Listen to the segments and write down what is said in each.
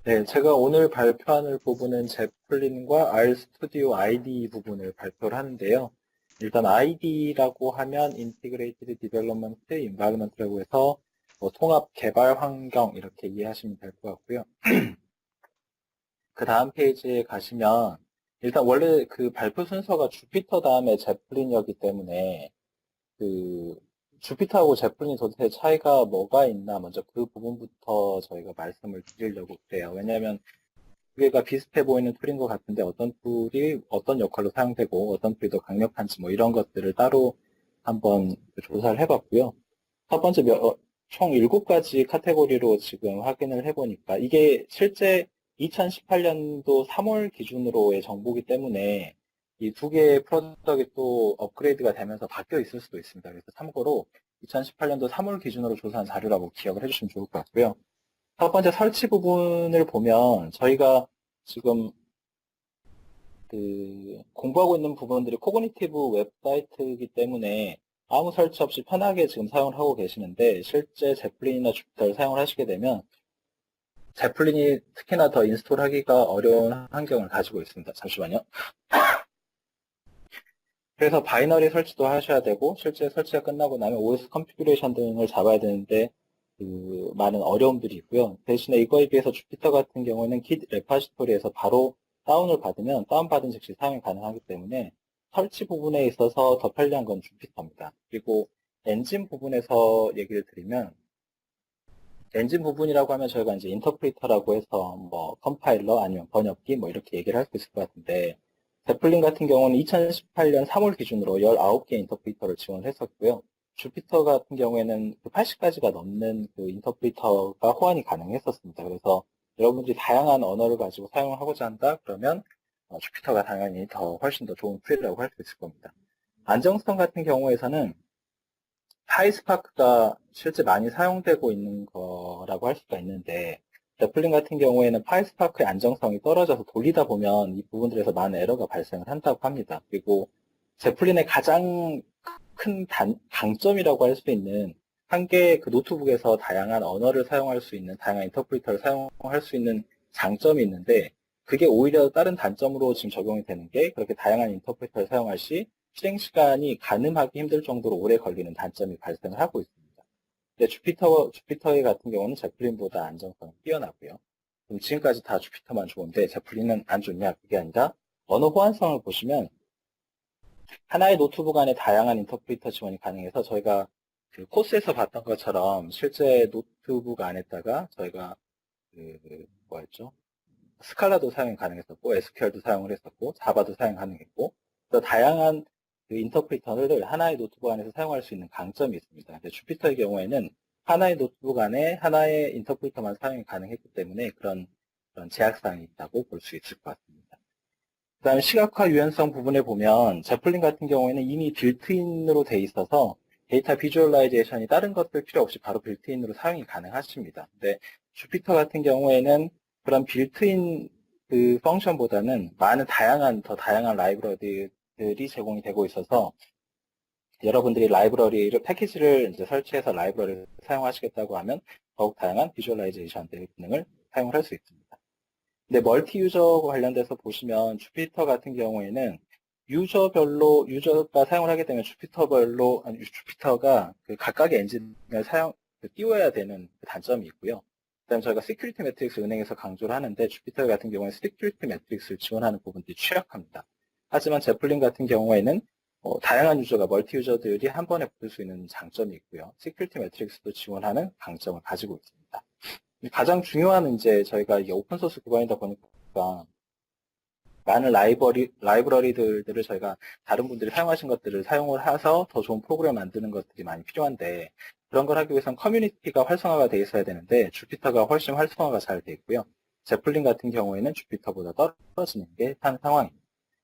네, 제가 오늘 발표하는 부분은 제플린과 RStudio IDE 부분을 발표를 하는데요. 일단 ID라고 하면 Integrated Development Environment라고 해서 뭐 통합 개발 환경 이렇게 이해하시면 될 것 같고요. 그 다음 페이지에 가시면 일단 원래 그 발표 순서가 주피터 다음에 제플린이었기 때문에 그 주피터하고 제플린이 도대체 차이가 뭐가 있나 먼저 그 부분부터 저희가 말씀을 드리려고 그래요. 왜냐하면 두 개가 비슷해 보이는 툴인 것 같은데 어떤 툴이 어떤 역할로 사용되고 어떤 툴이 더 강력한지 뭐 이런 것들을 따로 한번 조사를 해봤고요. 첫 번째 총 7가지 카테고리로 지금 확인을 해보니까 이게 실제 2018년도 3월 기준으로의 정보이기 때문에 이 두 개의 프로덕트가 또 업그레이드가 되면서 바뀌어 있을 수도 있습니다. 그래서 참고로 2018년도 3월 기준으로 조사한 자료라고 기억을 해주시면 좋을 것 같고요. 첫 번째 설치 부분을 보면 저희가 지금 그 공부하고 있는 부분들이 코그니티브 웹사이트이기 때문에 아무 설치 없이 편하게 지금 사용을 하고 계시는데 실제 제플린이나 주피터를 사용을 하시게 되면 제플린이 특히나 더 인스톨하기가 어려운 환경을 가지고 있습니다. 잠시만요. 그래서 바이너리 설치도 하셔야 되고 실제 설치가 끝나고 나면 OS 컨피규레이션 등을 잡아야 되는데 그 많은 어려움들이 있고요. 대신에 이거에 비해서 주피터 같은 경우에는 Git 레파지토리에서 바로 다운을 받으면 다운받은 즉시 사용이 가능하기 때문에 설치 부분에 있어서 더 편리한 건 주피터입니다. 그리고 엔진 부분에서 얘기를 드리면 엔진 부분이라고 하면 저희가 이제 인터프리터라고 해서 뭐 컴파일러 아니면 번역기 뭐 이렇게 얘기를 할 수 있을 것 같은데 제플린 같은 경우는 2018년 3월 기준으로 19개 인터프리터를 지원했었고요. 주피터 같은 경우에는 80가지가 넘는 그 인터프리터가 호환이 가능했었습니다. 그래서 여러분들이 다양한 언어를 가지고 사용을 하고자 한다 그러면 주피터가 당연히 더 훨씬 더 좋은 툴이라고 할 수 있을 겁니다. 안정성 같은 경우에서는 파이스파크가 실제 많이 사용되고 있는 거라고 할 수가 있는데 제플린 같은 경우에는 파이스파크의 안정성이 떨어져서 돌리다 보면 이 부분들에서 많은 에러가 발생을 한다고 합니다. 그리고 제플린의 가장 큰 강점이라고 할 수 있는 한 개의 그 노트북에서 다양한 언어를 사용할 수 있는 다양한 인터프리터를 사용할 수 있는 장점이 있는데 그게 오히려 다른 단점으로 지금 적용이 되는 게 그렇게 다양한 인터프리터를 사용할 시 실행 시간이 가늠하기 힘들 정도로 오래 걸리는 단점이 발생을 하고 있습니다. 근데 주피터의 같은 경우는 제플린보다 안정성이 뛰어나고요. 그럼 지금까지 다 주피터만 좋은데 제플린은 안 좋냐? 그게 아니라 언어 호환성을 보시면 하나의 노트북 안에 다양한 인터프리터 지원이 가능해서 저희가 그 코스에서 봤던 것처럼 실제 노트북 안에다가 저희가 뭐였죠? 스칼라도 사용이 가능했었고, SQL도 사용을 했었고, 자바도 사용 가능했고, 또 다양한 그 인터프리터를 하나의 노트북 안에서 사용할 수 있는 강점이 있습니다. 근데 주피터의 경우에는 하나의 노트북 안에 하나의 인터프리터만 사용이 가능했기 때문에 그런 제약사항이 있다고 볼 수 있을 것 같습니다. 그 다음에 시각화 유연성 부분에 보면 제플린 같은 경우에는 이미 빌트인으로 돼 있어서 데이터 비주얼라이제이션이 다른 것들 필요 없이 바로 빌트인으로 사용이 가능하십니다. 근데 주피터 같은 경우에는 그런 빌트인 그 펑션보다는 더 다양한 라이브러리들이 제공이 되고 있어서 여러분들이 패키지를 이제 설치해서 라이브러리를 사용하시겠다고 하면 더욱 다양한 비주얼라이제이션 기능을 사용을 할 수 있습니다. 근데 멀티 유저 관련돼서 보시면 주피터 같은 경우에는 유저가 사용을 하게 되면 주피터가 그 각각의 엔진을 띄워야 되는 그 단점이 있고요. 그다음에 저희가 시큐리티 매트릭스 은행에서 강조를 하는데 주피터 같은 경우에는 시큐리티 매트릭스를 지원하는 부분들이 취약합니다. 하지만 제플린 같은 경우에는 다양한 멀티 유저들이 한 번에 붙을 수 있는 장점이 있고요. 시큐리티 매트릭스도 지원하는 강점을 가지고 있습니다. 가장 중요한 이제 저희가 이게 오픈소스 기반이다 보니까 많은 라이브러리들을 저희가 다른 분들이 사용하신 것들을 사용을 해서 더 좋은 프로그램을 만드는 것들이 많이 필요한데 그런 걸 하기 위해서는 커뮤니티가 활성화가 돼 있어야 되는데 주피터가 훨씬 활성화가 잘 돼 있고요. 제플린 같은 경우에는 주피터보다 떨어지는 게 한 상황입니다.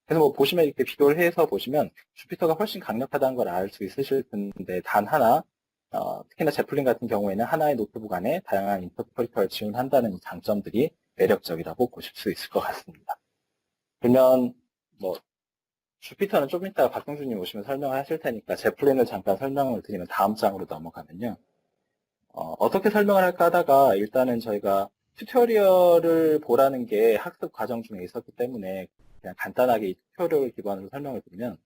그래서 뭐 보시면 이렇게 비교를 해서 보시면 주피터가 훨씬 강력하다는 걸 알 수 있으실 텐데 단 하나 특히나 제플린 같은 경우에는 하나의 노트북 안에 다양한 인터프리터를 지원한다는 장점들이 매력적이라고 보실 수 있을 것 같습니다. 그러면 뭐 주피터는 좀 이따가 박경준님 오시면 설명을 하실 테니까 제플린을 잠깐 설명을 드리면 다음 장으로 넘어가면요. 어떻게 설명을 할까 하다가 일단은 저희가 튜토리얼을 보라는 게 학습 과정 중에 있었기 때문에 그냥 간단하게 이 튜토리얼 기반으로 설명을 드리면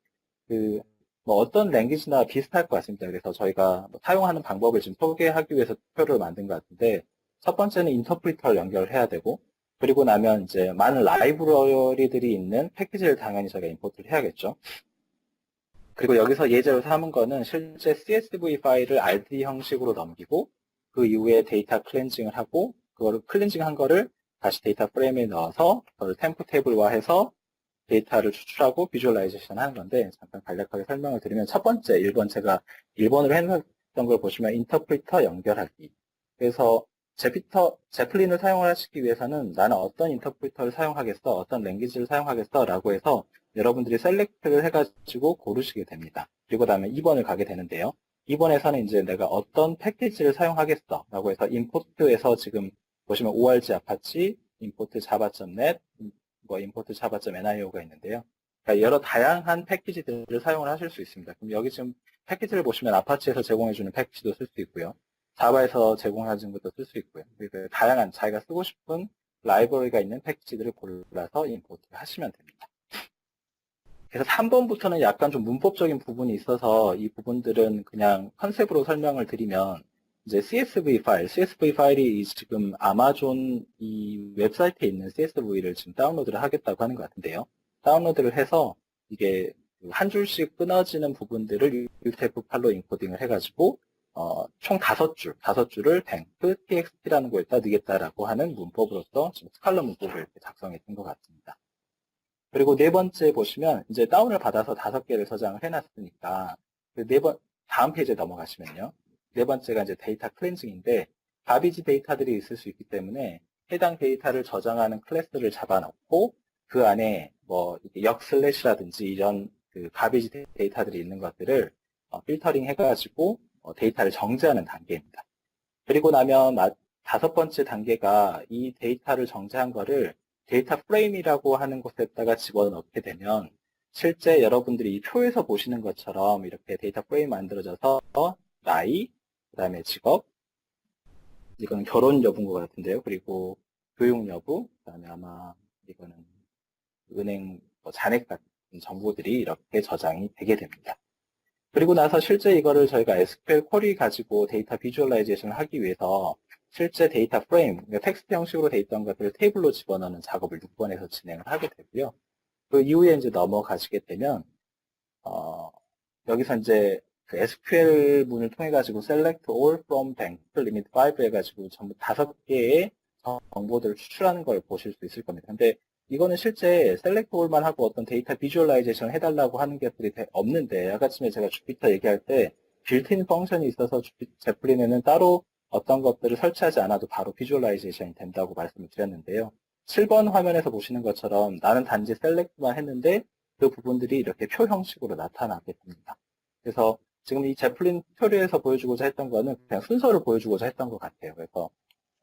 뭐 어떤 랭귀지나 비슷할 것 같습니다. 그래서 저희가 뭐 사용하는 방법을 지금 소개하기 위해서 튜토리얼을 만든 것 같은데 첫 번째는 인터프리터를 연결해야 되고 그리고 나면 이제 많은 라이브러리들이 있는 패키지를 당연히 저희가 임포트를 해야겠죠. 그리고 여기서 예제로 삼은 거는 실제 CSV 파일을 RD 형식으로 넘기고 그 이후에 데이터 클렌징을 하고 그거를 클렌징한 거를 다시 데이터 프레임에 넣어서 그걸 템프 테이블화해서 데이터를 추출하고 비주얼라이제이션 하는 건데 잠깐 간략하게 설명을 드리면 첫 번째 1번 제가 1번으로 해놨던 걸 보시면 인터프리터 연결하기. 그래서 제플린을 사용을 하시기 위해서는 나는 어떤 인터프리터를 사용하겠어, 어떤 랭귀지를 사용하겠어 라고 해서 여러분들이 셀렉트를 해가지고 고르시게 됩니다. 그리고 다음에 2번을 가게 되는데요. 2번에서는 이제 내가 어떤 패키지를 사용하겠어 라고 해서 임포트에서 지금 보시면 org 아파치, import java.net, 뭐 import java.nio가 있는데요. 그러니까 여러 다양한 패키지들을 사용을 하실 수 있습니다. 그럼 여기 지금 패키지를 보시면 아파치에서 제공해주는 패키지도 쓸 수 있고요. 자바에서 제공해주는 것도 쓸 수 있고요. 그리고 다양한 자기가 쓰고 싶은 라이브러리가 있는 패키지들을 골라서 임포트를 하시면 됩니다. 그래서 3번부터는 약간 좀 문법적인 부분이 있어서 이 부분들은 그냥 컨셉으로 설명을 드리면 이제 CSV 파일이 지금 아마존 이 웹사이트에 있는 CSV를 지금 다운로드를 하겠다고 하는 것 같은데요. 다운로드를 해서 이게 한 줄씩 끊어지는 부분들을 UTF 팔로 인코딩을 해가지고 총 5줄을 뱅크 txt라는 거에다 넣겠다라고 하는 문법으로서 지금 스칼라 문법을 이렇게 작성했던 것 같습니다. 그리고 네 번째 보시면 이제 다운을 받아서 5개를 저장을 해놨으니까 다음 페이지에 넘어가시면요. 네 번째가 이제 데이터 클렌징인데 가비지 데이터들이 있을 수 있기 때문에 해당 데이터를 저장하는 클래스를 잡아놓고 그 안에 뭐 역 슬래시라든지 이런 가비지 데이터들이 있는 것들을 필터링 해가지고 데이터를 정제하는 단계입니다. 그리고 나면 5번째 단계가 이 데이터를 정제한 거를 데이터 프레임이라고 하는 곳에다가 집어넣게 되면 실제 여러분들이 이 표에서 보시는 것처럼 이렇게 데이터 프레임 만들어져서 나이, 그 다음에 직업, 이거는 결혼 여부인 것 같은데요. 그리고 교육 여부, 그 다음에 아마 이거는 은행 잔액 같은 정보들이 이렇게 저장이 되게 됩니다. 그리고 나서 실제 이거를 저희가 SQL 쿼리 가지고 데이터 비주얼라이제이션을 하기 위해서 실제 데이터 프레임, 그러니까 텍스트 형식으로 돼 있던 것들을 테이블로 집어넣는 작업을 6번에서 진행을 하게 되고요. 그 이후에 이제 넘어가시게 되면, 여기서 이제 그 SQL 문을 통해 가지고 select all from bank limit 5 해가지고 전부 5개의 정보들을 추출하는 걸 보실 수 있을 겁니다. 근데 이거는 실제 select all만 하고 어떤 데이터 비주얼라이제이션을 해달라고 하는 것들이 없는데 아까 전에 제가 주피터 얘기할 때 빌트인 펑션이 있어서 제플린에는 따로 어떤 것들을 설치하지 않아도 바로 비주얼라이제이션이 된다고 말씀을 드렸는데요. 7번 화면에서 보시는 것처럼 나는 단지 select만 했는데 그 부분들이 이렇게 표 형식으로 나타나게 됩니다. 그래서 지금 이 제플린 튜토리얼에서 보여주고자 했던 거는 그냥 순서를 보여주고자 했던 것 같아요. 그래서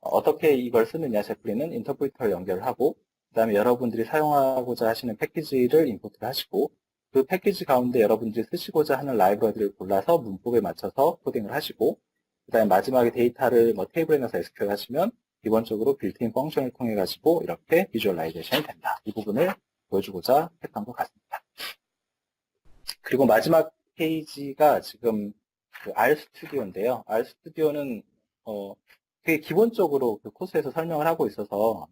어떻게 이걸 쓰느냐, 제플린은 인터프리터를 연결을 하고 그 다음에 여러분들이 사용하고자 하시는 패키지를 임포트를 하시고 그 패키지 가운데 여러분들이 쓰시고자 하는 라이브러리를 골라서 문법에 맞춰서 코딩을 하시고 그 다음에 마지막에 데이터를 뭐 테이블에 넣어서 SQL 하시면 기본적으로 빌트인 펑션을 통해 가지고 이렇게 비주얼라이제이션이 된다. 이 부분을 보여주고자 했던 것 같습니다. 그리고 마지막 페이지가 지금 그 RStudi오인데요. RStudio는 되게 기본적으로 그 코스에서 설명을 하고 있어서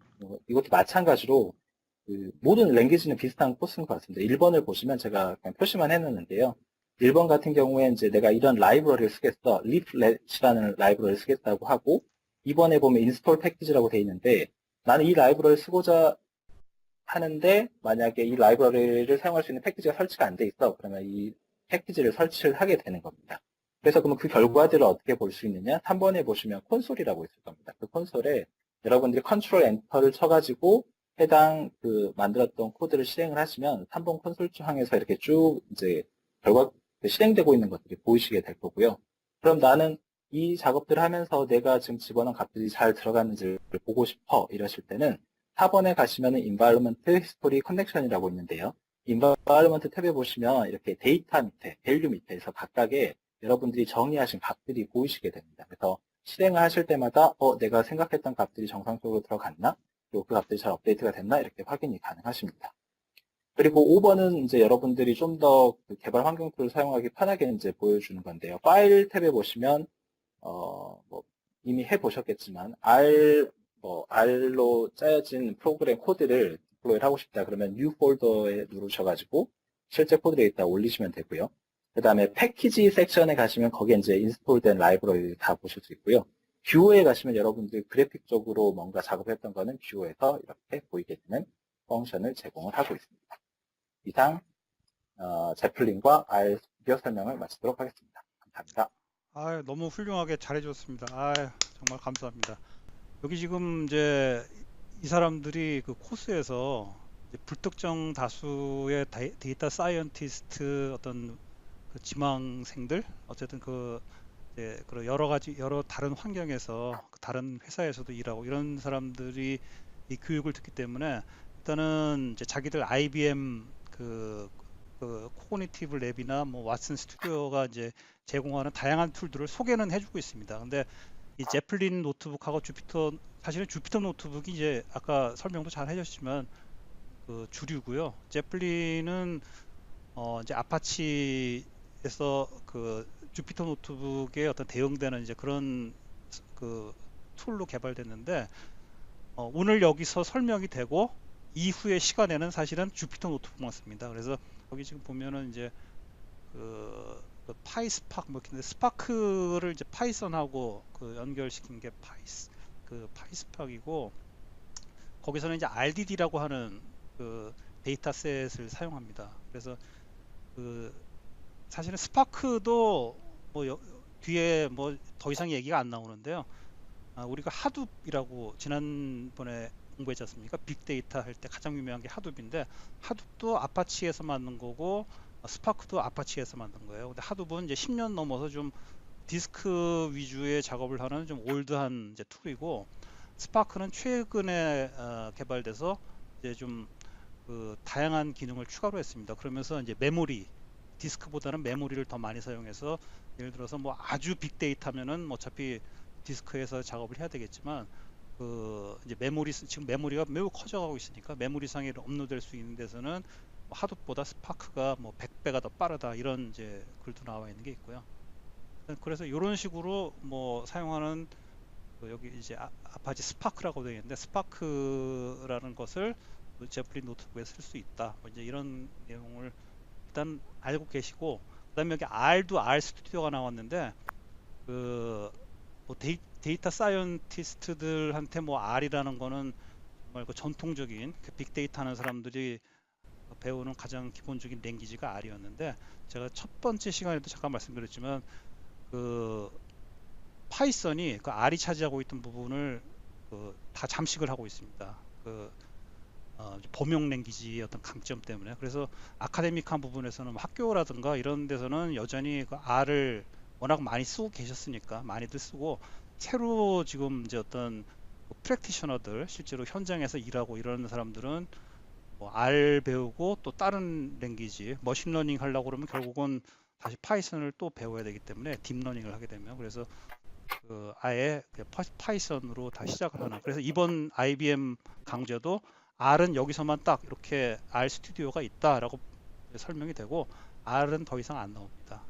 이것도 마찬가지로 그 모든 랭귀지는 비슷한 코스인 것 같습니다. 1번을 보시면 제가 그냥 표시만 해놨는데요. 1번 같은 경우에 이제 내가 이런 라이브러리를 쓰겠어, leaflet이라는 라이브러리를 쓰겠다고 하고 2번에 보면 install 패키지라고 되어 있는데 나는 이 라이브러리를 쓰고자 하는데 만약에 이 라이브러리를 사용할 수 있는 패키지가 설치가 안 돼 있어. 그러면 이 패키지를 설치를 하게 되는 겁니다. 그래서 그러면 그 결과들을 어떻게 볼 수 있느냐? 3번에 보시면 콘솔이라고 있을 겁니다. 그 콘솔에 여러분들이 컨트롤 엔터를 쳐가지고 해당 그 만들었던 코드를 실행을 하시면 3번 콘솔 창에서 이렇게 쭉 이제 결과 실행되고 있는 것들이 보이시게 될 거고요. 그럼 나는 이 작업들을 하면서 내가 지금 집어넣은 값들이 잘 들어갔는지를 보고 싶어 이러실 때는 4번에 가시면은 Environment History Connection이라고 있는데요. Environment 탭에 보시면 이렇게 데이터 밑에, 밸류 밑에서 각각의 여러분들이 정의하신 값들이 보이시게 됩니다. 그래서 실행을 하실 때마다 내가 생각했던 값들이 정상적으로 들어갔나? 그리고 그 값들이 잘 업데이트가 됐나? 이렇게 확인이 가능하십니다. 그리고 5번은 이제 여러분들이 좀 더 개발 환경 툴을 사용하기 편하게 이제 보여주는 건데요. 파일 탭에 보시면 뭐 이미 해보셨겠지만 R로 짜여진 프로그램 코드를 디플로이를 하고 싶다 그러면 New 폴더에 누르셔가지고 실제 코드 데이터 올리시면 되고요. 그 다음에 패키지 섹션에 가시면 거기에 이제 인스톨된 라이브러리 다 보실 수 있고요. 뷰어에 가시면 여러분들 그래픽적으로 뭔가 작업했던 거는 뷰어에서 이렇게 보이게 되는 펑션을 제공을 하고 있습니다. 이상 제플린과 R 스튜디오 설명을 마치도록 하겠습니다. 감사합니다. 너무 훌륭하게 잘해줬습니다. 정말 감사합니다. 여기 지금 이제 이 사람들이 그 코스에서 이제 불특정 다수의 데이터 사이언티스트 어떤 그 지망생들 어쨌든 그 이제 그런 여러 가지 여러 다른 환경에서 다른 회사에서도 일하고 이런 사람들이 이 교육을 듣기 때문에 일단은 이제 자기들 IBM 그 코그니티브 랩이나 뭐 왓슨 스튜디오가 이제 제공하는 다양한 툴들을 소개는 해주고 있습니다. 근데 이 제플린 노트북하고 주피터 사실은 주피터 노트북이 이제 아까 설명도 잘 해주셨지만 그 주류고요. 제플린은 이제 아파치에서 그 주피터 노트북의 어떤 대응되는 이제 그런 그 툴로 개발됐는데 오늘 여기서 설명이 되고 이후의 시간에는 사실은 주피터 노트북만 씁니다. 그래서 여기 지금 보면은 이제 그 파이스파크 뭐 근데 스파크를 이제 파이썬하고 그 연결시킨 게 파이스파크이고 거기서는 이제 RDD라고 하는 그 데이터셋을 사용합니다. 그래서 그 사실은 스파크도 뭐 뒤에 뭐 더 이상 얘기가 안 나오는데요. 우리가 하둡이라고 지난번에 공부했지 않습니까? 빅데이터 할 때 가장 유명한 게 하둡인데 하둡도 아파치에서 만든 거고 스파크도 아파치에서 만든 거예요. 근데 하둡은 이제 10년 넘어서 좀 디스크 위주의 작업을 하는 좀 올드한 이제 툴이고 스파크는 최근에 개발돼서 이제 좀 그 다양한 기능을 추가로 했습니다. 그러면서 이제 메모리 디스크보다는 메모리를 더 많이 사용해서 예를 들어서 뭐 아주 빅데이터면은 뭐 어차피 디스크에서 작업을 해야 되겠지만 그 이제 지금 메모리가 매우 커져가고 있으니까 메모리상에 업로드될 수 있는 데서는 뭐 하둡보다 스파크가 뭐 100배가 더 빠르다 이런 이제 글도 나와 있는 게 있고요. 그래서 이런 식으로 뭐 사용하는 여기 이제 아파치 스파크라고 되어 있는데 스파크라는 것을 제플린 노트북에 쓸 수 있다. 뭐 이제 이런 내용을 일단 알고 계시고 그다음에 여기 R도 R 스튜디오가 나왔는데 뭐 데이터 사이언티스트들한테 뭐 R이라는 거는 정말 그 전통적인 그 빅데이터 하는 사람들이 배우는 가장 기본적인 랭귀지가 R이었는데 제가 첫 번째 시간에도 잠깐 말씀드렸지만 그 파이썬이 그 R이 차지하고 있던 부분을 다 잠식을 하고 있습니다. 범용 랭귀지의 어떤 강점 때문에 그래서 아카데믹한 부분에서는 뭐 학교라든가 이런 데서는 여전히 그 R을 워낙 많이 쓰고 계셨으니까 많이들 쓰고 새로 지금 이제 어떤 프랙티셔너들 실제로 현장에서 일하고 이러는 사람들은 뭐 R 배우고 또 다른 랭귀지 머신러닝 하려고 그러면 결국은 다시 파이썬을 또 배워야 되기 때문에 딥러닝을 하게 되면 그래서 아예 파이썬으로 다 시작을 하는 그래서 이번 IBM 강좌도 R은 여기서만 딱 이렇게 R 스튜디오가 있다라고 설명이 되고 R은 더 이상 안 나옵니다.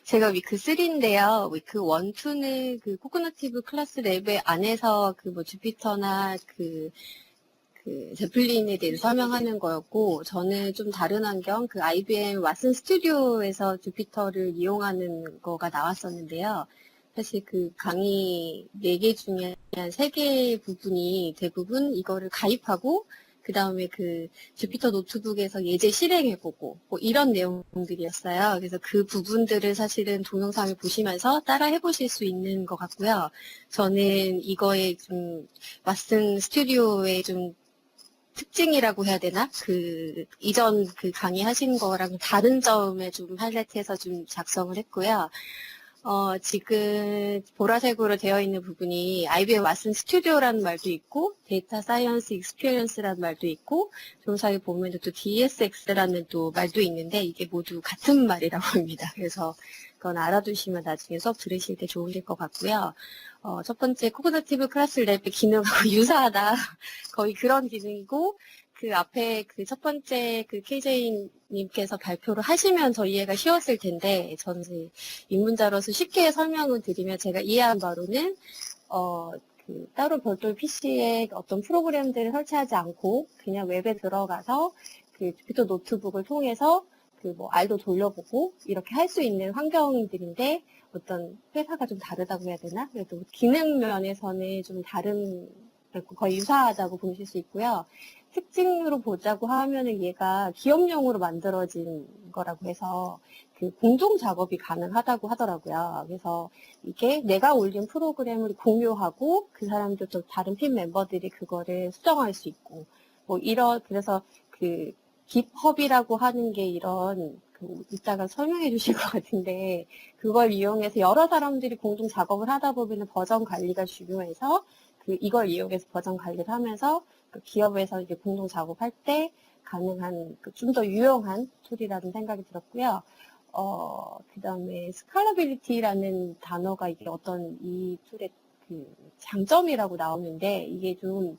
제가 위크 3인데요. 위크 1, 2는 그 코그니티브 클래스 랩의 안에서 그 뭐 주피터나 그 제플린에 대해서 설명하는 거였고, 저는 좀 다른 환경, 그 IBM 왓슨 스튜디오에서 주피터를 이용하는 거가 나왔었는데요. 사실 그 강의 4개 중에 한 3개 부분이 대부분 이거를 가입하고, 그 다음에 그 주피터 노트북에서 예제 실행해보고, 뭐 이런 내용들이었어요. 그래서 그 부분들을 사실은 동영상을 보시면서 따라 해보실 수 있는 것 같고요. 저는 이거에 좀, 왓슨 스튜디오에 좀 특징이라고 해야 되나? 이전 그 강의하신 거랑 다른 점에 좀 하이라이트해서 좀 작성을 했고요. 지금 보라색으로 되어 있는 부분이 IBM 왓슨 스튜디오라는 말도 있고, 데이터 사이언스 익스피리언스라는 말도 있고, 좀 사이 보면 또 DSX라는 또 말도 있는데, 이게 모두 같은 말이라고 합니다. 그래서 그건 알아두시면 나중에 수업 들으실 때 좋으실 것 같고요. 첫 번째 코그니티브 클래스 랩의 기능하고 유사하다. 거의 그런 기능이고, 그 앞에 그 첫 번째 그 KJ님께서 발표를 하시면 더 이해가 쉬웠을 텐데, 저는 이제 입문자로서 쉽게 설명을 드리면 제가 이해한 바로는, 따로 별도의 PC에 어떤 프로그램들을 설치하지 않고, 그냥 웹에 들어가서 그 주피터 노트북을 통해서 그 뭐 R도 돌려보고 이렇게 할 수 있는 환경들인데 어떤 회사가 좀 다르다고 해야 되나? 그래도 기능 면에서는 좀 다른 거의 유사하다고 보실 수 있고요. 특징으로 보자고 하면은 얘가 기업용으로 만들어진 거라고 해서 그 공동 작업이 가능하다고 하더라고요. 그래서 이게 내가 올린 프로그램을 공유하고 그 사람들 또 다른 팀 멤버들이 그거를 수정할 수 있고 그래서 그 깃허브라고 하는 게 이런 이따가 설명해 주실 것 같은데 그걸 이용해서 여러 사람들이 공동 작업을 하다 보면 버전 관리가 중요해서 이걸 이용해서 버전 관리를 하면서 그 기업에서 이제 공동 작업할 때 가능한 좀 더 유용한 툴이라는 생각이 들었고요. 그 다음에 스칼러빌리티라는 단어가 이게 어떤 이 툴의 그 장점이라고 나오는데 이게 좀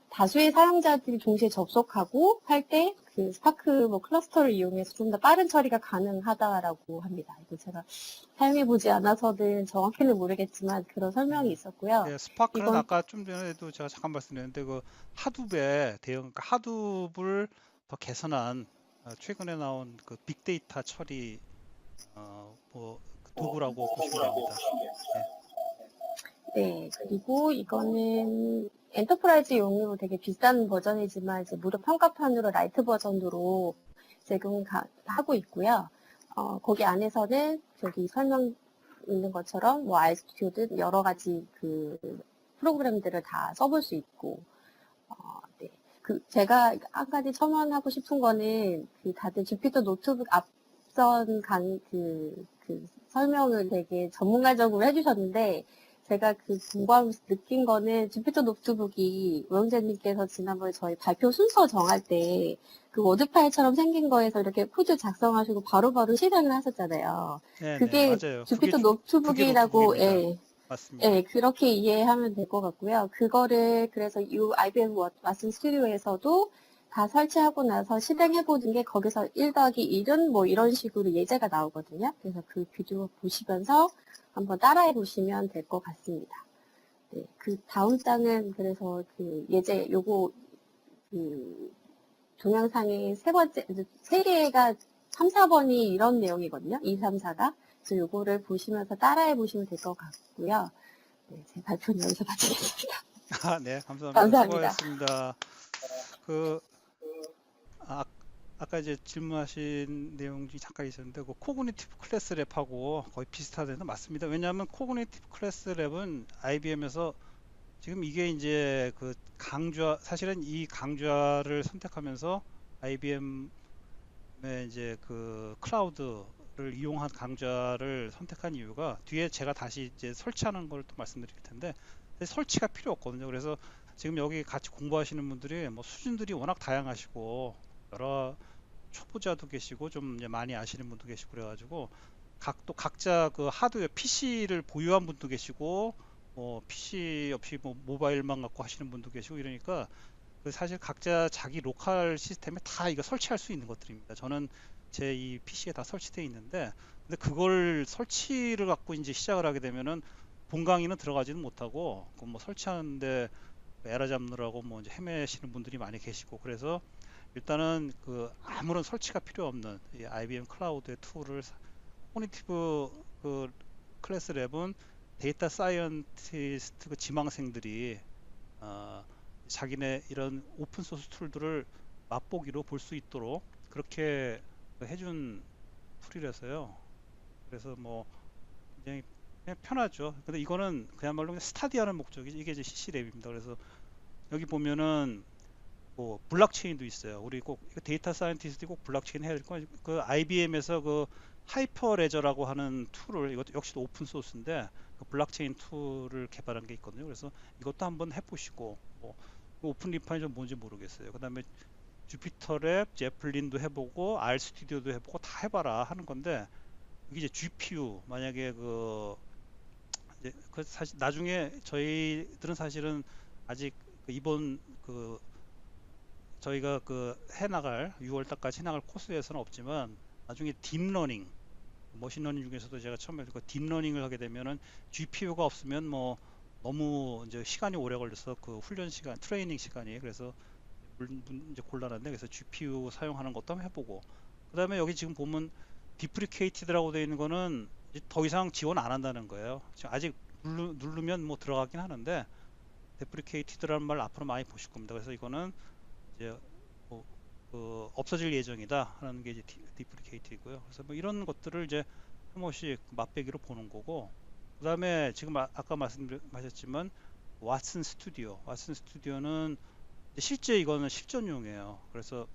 다수의 사용자들이 동시에 접속하고 할 때 그 스파크 클러스터를 이용해서 좀 더 빠른 처리가 가능하다라고 합니다. 이거 제가 사용해보지 않아서는 정확히는 모르겠지만 그런 설명이 있었고요. 예, 스파크는 이건 아까 좀 전에도 제가 잠깐 말씀드렸는데 그 하둡의 대응, 그러니까 하둡을 더 개선한 최근에 나온 그 빅데이터 처리 그 도구라고 보시면 됩니다. 네, 그리고 이거는 엔터프라이즈용으로 되게 비싼 버전이지만 이제 무료 평가판으로 라이트 버전으로 제공하고 있고요. 거기 안에서는 저기 설명 있는 것처럼 뭐 RStudio 여러 가지 그 프로그램들을 다 써볼 수 있고, 네. 제가 한 가지 첨언하고 싶은 거는 다들 주피터 노트북 앞선 설명을 되게 전문가적으로 해주셨는데 제가 공부하면서 느낀 거는 주피터 노트북이 우영재님께서 지난번에 저희 발표 순서 정할 때 그 워드 파일처럼 생긴 거에서 이렇게 코드 작성하시고 바로바로 실행을 하셨잖아요. 네, 그게 맞아요. 주피터 그게 노트북이라고, 노트북입니다. 맞습니다. 예, 그렇게 이해하면 될 것 같고요. 그거를 그래서 IBM 왓슨 스튜디오에서도 다 설치하고 나서 실행해보는 게 거기서 1+1은 뭐 이런 식으로 예제가 나오거든요. 그래서 그 비디오 보시면서 한번 따라해 보시면 될 것 같습니다. 네, 다음 장은 그래서 예제 요거 동영상의 세 개가 3, 4번이 이런 내용이거든요. 2, 3, 4가. 그래서 요거를 보시면서 따라해 보시면 될 것 같고요. 네, 제 발표는 여기서 마치겠습니다. 네, 감사합니다. 감사합니다. 수고하셨습니다. 아까 이제 질문하신 내용 중에 잠깐 있었는데 그 코그니티브 클래스 랩하고 거의 비슷하다는 맞습니다. 왜냐하면 코그니티브 클래스 랩은 IBM에서 지금 이게 이제 사실은 이 강좌를 선택하면서 IBM의 이제 클라우드를 이용한 강좌를 선택한 이유가 뒤에 제가 다시 이제 설치하는 걸 또 말씀드릴 텐데 설치가 필요 없거든요. 그래서 지금 여기 같이 공부하시는 분들이 뭐 수준들이 워낙 다양하시고 여러 초보자도 계시고 좀 이제 많이 아시는 분도 계시고 그래가지고 각자 그 하드웨어 PC를 보유한 분도 계시고 PC 없이 모바일만 갖고 하시는 분도 계시고 이러니까 사실 각자 자기 로컬 시스템에 다 이거 설치할 수 있는 것들입니다. 저는 제 이 PC에 다 설치되어 있는데 근데 그걸 설치를 갖고 이제 시작을 하게 되면은 본 강의는 들어가지는 못하고 뭐 설치하는데 에러 잡느라고 뭐 이제 헤매시는 분들이 많이 계시고 그래서 일단은 아무런 설치가 필요 없는 이 IBM 클라우드의 툴을 코그니티브 클래스 랩은 데이터 사이언티스트 지망생들이 자기네 이런 오픈 소스 툴들을 맛보기로 볼 수 있도록 그렇게 해준 툴이라서요. 그래서 뭐 굉장히 그냥 편하죠. 근데 이거는 그야말로 스타디하는 목적이지 이게 이제 CC 랩입니다. 그래서 여기 보면은 뭐 블록체인도 있어요. 우리 꼭 데이터 사이언티스트이 꼭 블록체인 해야 될 거. IBM에서 하이퍼 레저라고 하는 툴을 이것도 역시도 오픈 소스인데 블록체인 툴을 개발한 게 있거든요. 그래서 이것도 한번 해보시고 오픈 리파이 좀 뭔지 모르겠어요. 그다음에 주피터 랩, 제플린도 해보고 R 스튜디오도 해보고 다 해봐라 하는 건데 이게 이제 GPU 만약에 이제 사실 나중에 저희들은 사실은 아직 이번 저희가 해나갈 6월 달까지 해나갈 코스에서는 없지만 나중에 딥러닝 머신러닝 중에서도 제가 처음에 딥러닝을 하게 되면은 GPU가 없으면 뭐 너무 이제 시간이 오래 걸려서 훈련 시간 트레이닝 시간이 그래서 이제 곤란한데 그래서 GPU 사용하는 것도 한번 해보고 그 다음에 여기 지금 보면 디프리케이티드라고 되어 있는 거는 이제 더 이상 지원 안 한다는 거예요. 지금 아직 누르면 뭐 들어가긴 하는데 데프리케이티드라는 말 앞으로 많이 보실 겁니다. 그래서 이거는 이제 뭐 없어질 예정이다 하는 게 이제 디프리케이트이고요. 그래서 뭐 이런 것들을 이제 한 번씩 맛배기로 보는 거고 그 다음에 지금 아까 말씀하셨지만 왓슨 스튜디오는 실제 이거는 실전용이에요. 그래서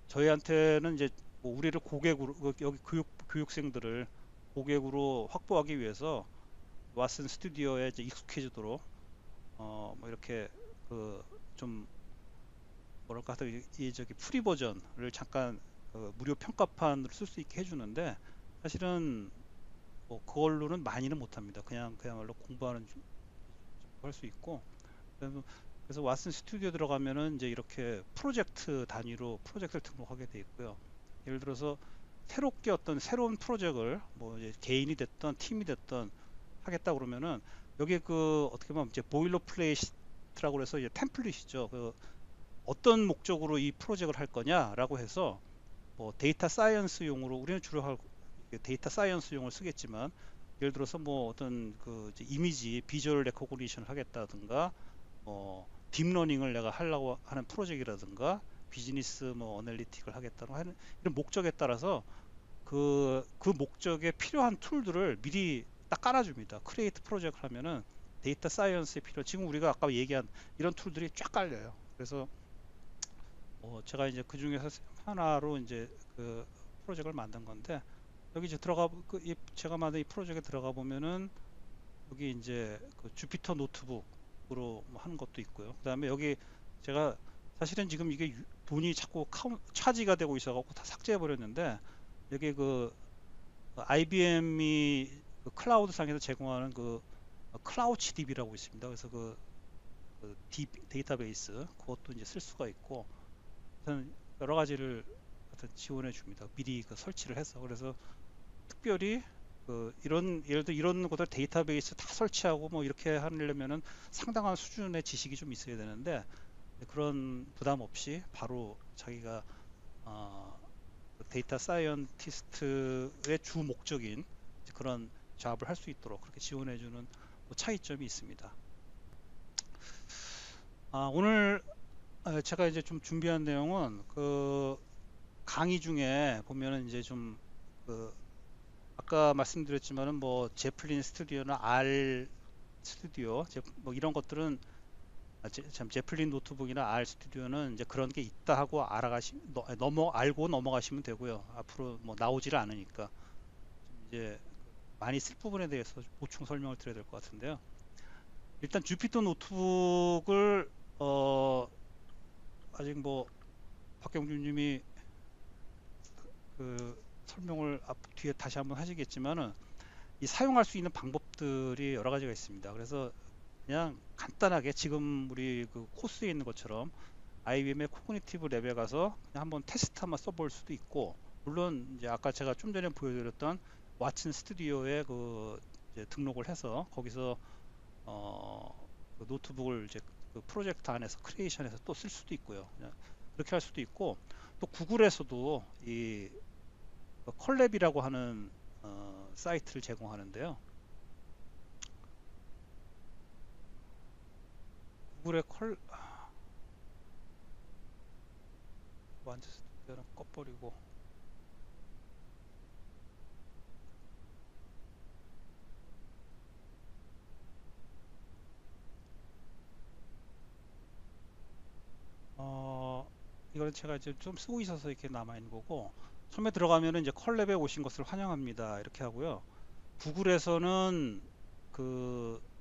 저희한테는 이제 뭐 우리를 고객으로 여기 교육생들을 고객으로 확보하기 위해서 왓슨 스튜디오에 이제 익숙해지도록 뭐 이렇게 좀 뭐랄까 하여튼 이 저기 프리 버전을 잠깐 무료 평가판으로 쓸 수 있게 해주는데 사실은 뭐 그걸로는 많이는 못합니다. 그야말로 공부하는 할 수 있고 그래서 왓슨 스튜디오 들어가면은 이제 이렇게 프로젝트 단위로 프로젝트를 등록하게 돼 있고요. 예를 들어서 새롭게 어떤 새로운 프로젝트를 뭐 이제 개인이 됐던 팀이 됐던 하겠다 그러면은 여기 어떻게 보면 이제 보일러 플레이트라고 해서 이제 템플릿이죠. 어떤 목적으로 이 프로젝트를 할 거냐라고 해서 뭐 데이터 사이언스용으로 우리는 주로 데이터 사이언스용을 쓰겠지만 예를 들어서 뭐 어떤 이미지 비주얼 레코그니션을 하겠다든가 딥러닝을 내가 하려고 하는 프로젝트라든가 비즈니스 뭐 어널리틱을 하겠다는 하는 이런 목적에 따라서 그 목적에 필요한 툴들을 미리 딱 깔아줍니다. 크리에이트 프로젝트 하면은 데이터 사이언스에 필요한 지금 우리가 아까 얘기한 이런 툴들이 쫙 깔려요. 그래서 제가 이제 그 중에서 하나로 이제 프로젝트를 만든 건데 여기 이제 제가 만든 이 프로젝트에 들어가 보면은 여기 이제 주피터 노트북으로 뭐 하는 것도 있고요. 그 다음에 여기 제가 사실은 지금 이게 돈이 자꾸 차지가 되고 있어갖고 다 삭제해 버렸는데 여기 IBM이 클라우드 상에서 제공하는 클라우치 DB라고 있습니다. 그래서 데이터베이스 그것도 이제 쓸 수가 있고 여러 가지를 지원해 줍니다. 미리 설치를 해서 그래서 특별히 예를 들어 이런 것들 데이터베이스 다 설치하고 뭐 이렇게 하려면은 상당한 수준의 지식이 좀 있어야 되는데 그런 부담 없이 바로 자기가 데이터 사이언티스트의 주 목적인 그런 작업을 할 수 있도록 그렇게 지원해 주는 차이점이 있습니다. 오늘 제가 이제 좀 준비한 내용은 강의 중에 보면은 이제 좀 아까 말씀드렸지만은 뭐 제플린 스튜디오나 R 스튜디오 뭐 이런 것들은 제플린 노트북이나 R 스튜디오는 이제 그런 게 있다 하고 알고 넘어가시면 되고요. 앞으로 뭐 나오지를 않으니까 이제 많이 쓸 부분에 대해서 보충 설명을 드려야 될 것 같은데요. 일단 주피터 노트북을 아직 뭐 박경준님이 설명을 뒤에 다시 한번 하시겠지만은 이 사용할 수 있는 방법들이 여러 가지가 있습니다. 그래서 그냥 간단하게 지금 우리 코스에 있는 것처럼 IBM의 코그니티브 랩에 가서 그냥 한번 테스트 한번 써볼 수도 있고 물론 이제 아까 제가 좀 전에 보여드렸던 왓슨 스튜디오에 이제 등록을 해서 거기서 노트북을 이제 프로젝트 안에서 크리에이션해서 또 쓸 수도 있고요. 그냥 그렇게 할 수도 있고 또 구글에서도 이 컬랩이라고 하는 사이트를 제공하는데요. 구글의 완전 스튜디오는 꺼버리고 이거는 제가 이제 좀 쓰고 있어서 이렇게 남아 있는 거고 처음에 들어가면은 이제 컬랩에 오신 것을 환영합니다 이렇게 하고요. 구글에서는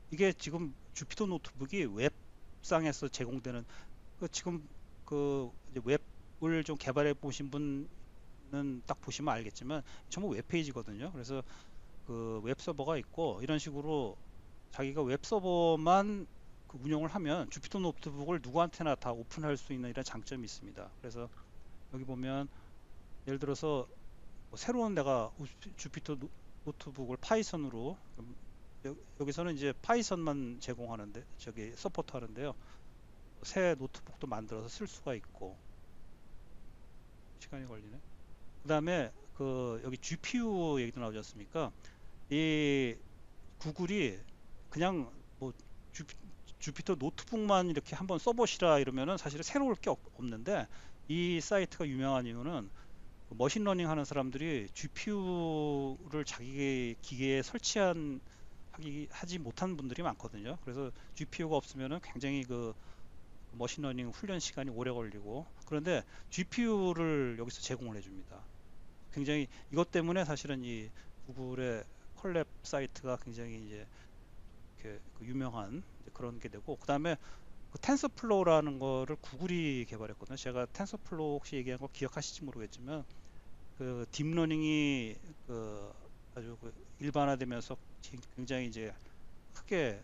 이게 지금 주피터 노트북이 웹상에서 제공되는 지금 이제 웹을 좀 개발해 보신 분 딱 보시면 알겠지만 전부 웹페이지거든요. 그래서 그 웹서버가 있고 이런 식으로 자기가 웹서버만 그 운영을 하면 주피터 노트북을 누구한테나 다 오픈할 수 있는 이런 장점이 있습니다. 그래서 여기 보면 예를 들어서 뭐 새로운 내가 주피터 노트북을 파이썬으로 여기서는 이제 파이썬만 제공하는데 저기 서포트 하는데요. 새 노트북도 만들어서 쓸 수가 있고 시간이 걸리네. 그 다음에 그 여기 GPU 얘기도 나오지 않습니까? 이 구글이 그냥 뭐 주피터 노트북만 이렇게 한번 써보시라 이러면은 사실은 새로울 게 없는데 이 사이트가 유명한 이유는 머신러닝 하는 사람들이 GPU를 자기 기계에 하지 못한 분들이 많거든요. 그래서 GPU가 없으면은 굉장히 그 머신러닝 훈련 시간이 오래 걸리고 그런데 GPU를 여기서 제공을 해줍니다. 굉장히 이것 때문에 사실은 이 구글의 컬랩 사이트가 굉장히 이제 이렇게 그 유명한 그런 게 되고 그 다음에 그 텐서플로우라는 거를 구글이 개발했거든요. 제가 텐서플로우 혹시 얘기한 거 기억하실지 모르겠지만 그 딥러닝이 그 아주 그 일반화되면서 굉장히 이제 크게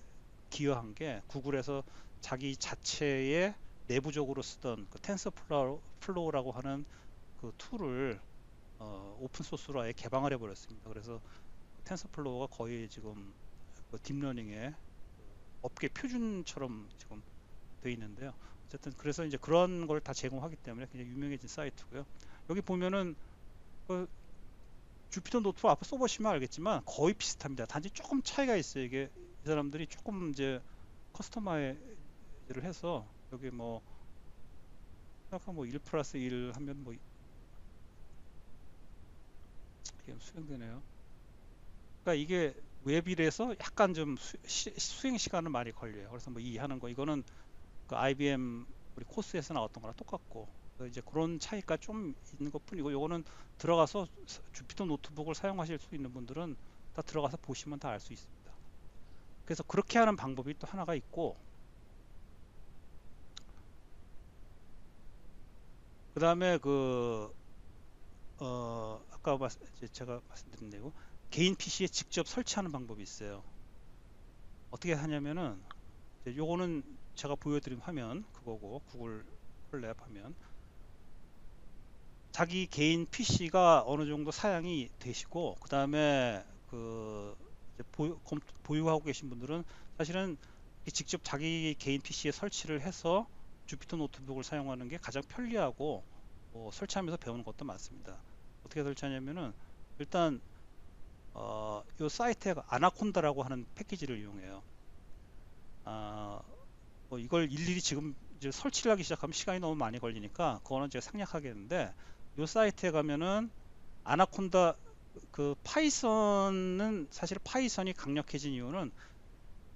기여한 게 구글에서 자기 자체의 내부적으로 쓰던 그 텐서플로우라고 하는 그 툴을 오픈 소스로 아예 개방을 해버렸습니다. 그래서 텐서플로우가 거의 지금 그 딥러닝의 업계 표준처럼 지금 되어 있는데요. 어쨌든 그래서 이제 그런 걸 다 제공하기 때문에 굉장히 유명해진 사이트고요. 여기 보면은 그 주피터 노트북 앞에 써보시면 알겠지만 거의 비슷합니다. 단지 조금 차이가 있어요. 이게 이 사람들이 조금 이제 커스터마이즈를 해서 여기 뭐 아까 뭐 1 플러스 1 하면 뭐 이게 수행되네요. 그러니까 이게 웹이라서 약간 좀 수행 시간은 많이 걸려요. 그래서 뭐 이 하는 거 이거는 그 IBM 우리 코스에서 나왔던 거랑 똑같고 이제 그런 차이가 좀 있는 것뿐이고 요거는 들어가서 주피터 노트북을 사용하실 수 있는 분들은 다 들어가서 보시면 다 알 수 있습니다. 그래서 그렇게 하는 방법이 또 하나가 있고 그 다음에 아까 제가 말씀드린 대로 개인 PC에 직접 설치하는 방법이 있어요. 어떻게 하냐면은 요거는 제가 보여드린 화면 그거고 구글 콜랩 화면 자기 개인 PC가 어느 정도 사양이 되시고 그 다음에 그 보유하고 계신 분들은 사실은 직접 자기 개인 PC에 설치를 해서 주피터 노트북을 사용하는 게 가장 편리하고 설치하면서 배우는 것도 많습니다. 어떻게 설치하냐면은 일단 이 사이트에 아나콘다라고 하는 패키지를 이용해요. 뭐 이걸 일일이 지금 이제 설치를 하기 시작하면 시간이 너무 많이 걸리니까 그거는 제가 생략하겠는데 이 사이트에 가면은 아나콘다 그 파이썬은 사실 파이썬이 강력해진 이유는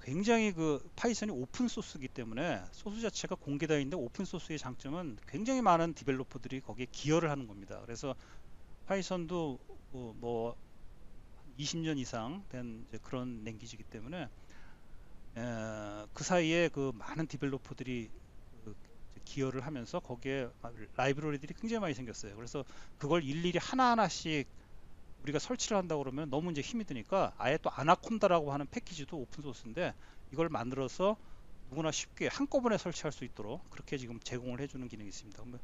굉장히 그 파이썬이 오픈 소스이기 때문에 소스 자체가 공개되어 있는데 오픈 소스의 장점은 굉장히 많은 디벨로퍼들이 거기에 기여를 하는 겁니다. 그래서 파이썬도 뭐 20년 이상 된 이제 그런 랭귀지이기 때문에 그 사이에 그 많은 디벨로퍼들이 그 기여를 하면서 거기에 라이브러리들이 굉장히 많이 생겼어요. 그래서 그걸 일일이 하나하나씩 우리가 설치를 한다고 그러면 너무 이제 힘이 드니까 아예 또 아나콘다라고 하는 패키지도 오픈 소스인데 이걸 만들어서 누구나 쉽게 한꺼번에 설치할 수 있도록 그렇게 지금 제공을 해주는 기능이 있습니다. 그래서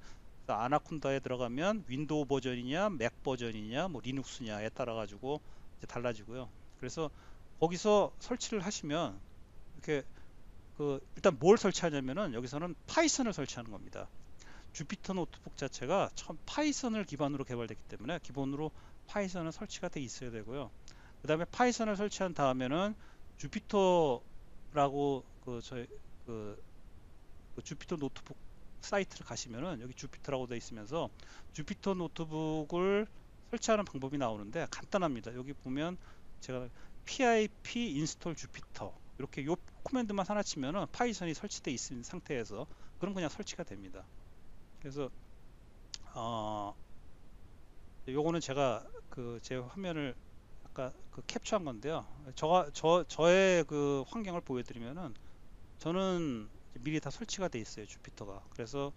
아나콘다에 들어가면 윈도우 버전이냐 맥 버전이냐 뭐 리눅스냐에 따라 가지고 이제 달라지고요. 그래서 거기서 설치를 하시면 이렇게 일단 뭘 설치하냐면은 여기서는 파이썬을 설치하는 겁니다. 주피터 노트북 자체가 처음 파이썬을 기반으로 개발됐기 때문에 기본으로 파이썬은 설치가 돼 있어야 되고요. 그 다음에 파이썬을 설치한 다음에는 주피터라고 주피터 노트북 사이트를 가시면은 여기 주피터라고 되어 있으면서 주피터 노트북을 설치하는 방법이 나오는데 간단합니다. 여기 보면 제가 pip install 주피터 이렇게 요 코맨드만 하나 치면은 파이썬이 설치되어 있는 상태에서 그럼 그냥 설치가 됩니다. 그래서 요거는 제가 제 화면을 아까 캡처한 건데요. 저의 그 환경을 보여드리면은 저는 미리 다 설치가 돼 있어요. 주피터가. 그래서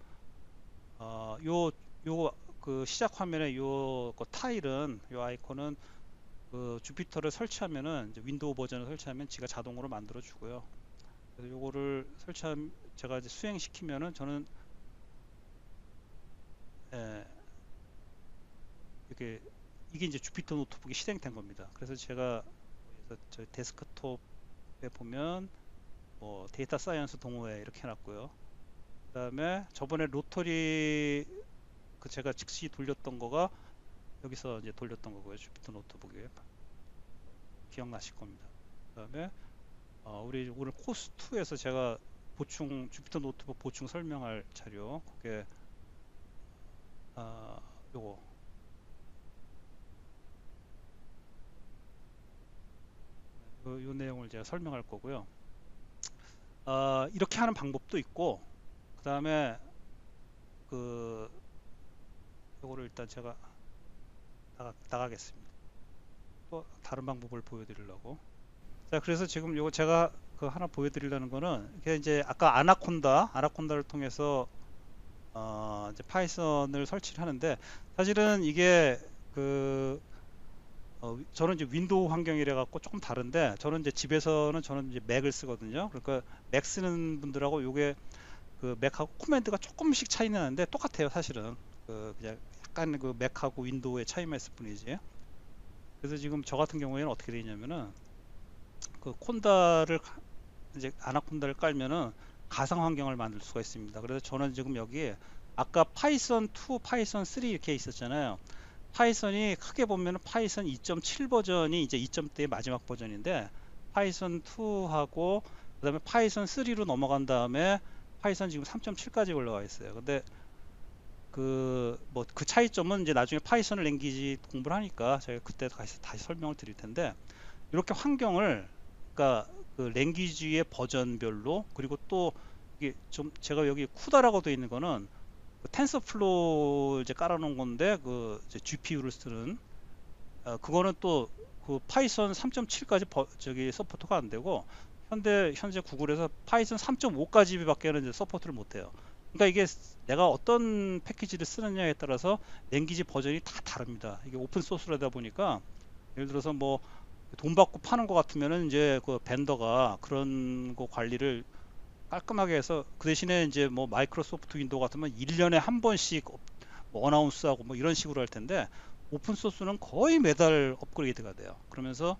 요 그 시작 화면에 요 그 타일은 요 아이콘은 그 주피터를 설치하면은 이제 윈도우 버전을 설치하면 지가 자동으로 만들어 주고요. 그래서 요거를 설치한 제가 이제 수행시키면은 저는 예, 이게 이제 주피터 노트북이 실행된 겁니다. 그래서 제가 저 데스크톱에 보면 뭐 데이터 사이언스 동호회 이렇게 해놨고요. 그다음에 저번에 로터리 그 제가 즉시 돌렸던 거가 여기서 이제 돌렸던 거고요. 주피터 노트북에 기억나실 겁니다. 그다음에 우리 오늘 코스 2에서 제가 보충 주피터 노트북 보충 설명할 자료 그게 요거 요 내용을 제가 설명할 거고요. 이렇게 하는 방법도 있고 그 다음에 요거를 일단 제가 나가겠습니다. 또 다른 방법을 보여드리려고. 자, 그래서 지금 요거 제가 그 하나 보여드리려는 거는 이게 이제 아까 아나콘다를 통해서 이제 파이썬을 설치를 하는데 사실은 이게 저는 이제 윈도우 환경이라 갖고 조금 다른데 저는 이제 집에서는 저는 이제 맥을 쓰거든요. 그러니까 맥 쓰는 분들하고 요게 그 맥하고 코맨드가 조금씩 차이 나는데 똑같아요, 사실은. 그냥 약간 그 맥하고 윈도우의 차이만 있을 뿐이지. 그래서 지금 저 같은 경우에는 어떻게 되냐면은 그 이제 아나콘다를 깔면은 가상 환경을 만들 수가 있습니다. 그래서 저는 지금 여기에 아까 파이썬 2, 파이썬 3 이렇게 있었잖아요. 파이썬이 크게 보면은 파이썬 2.7 버전이 이제 2점대의 마지막 버전인데 파이썬 2하고 그다음에 파이썬 3로 넘어간 다음에 파이썬 지금 3.7까지 올라와 있어요. 근데 그 차이점은 이제 나중에 파이썬 랭귀지 공부를 하니까 제가 그때 다시 설명을 드릴 텐데 이렇게 환경을 그러니까 그 랭귀지의 버전별로 그리고 또 이게 좀 제가 여기 쿠다라고 되어 있는 거는 그 텐서플로우 이제 깔아놓은 건데 그 이제 GPU를 쓰는 그거는 또 그 파이썬 3.7까지 저기 서포트가 안 되고 현재 구글에서 파이썬 3.5까지밖에는 이제 서포트를 못해요. 그러니까 이게 내가 어떤 패키지를 쓰느냐에 따라서 랭귀지 버전이 다 다릅니다. 이게 오픈 소스라다 보니까 예를 들어서 뭐 돈 받고 파는 것 같으면은 이제 그 벤더가 그런 거 관리를 깔끔하게 해서 그 대신에 이제 뭐 마이크로소프트 윈도우 같으면 1년에 한 번씩 뭐 어나운스하고 뭐 이런 식으로 할 텐데 오픈 소스는 거의 매달 업그레이드가 돼요. 그러면서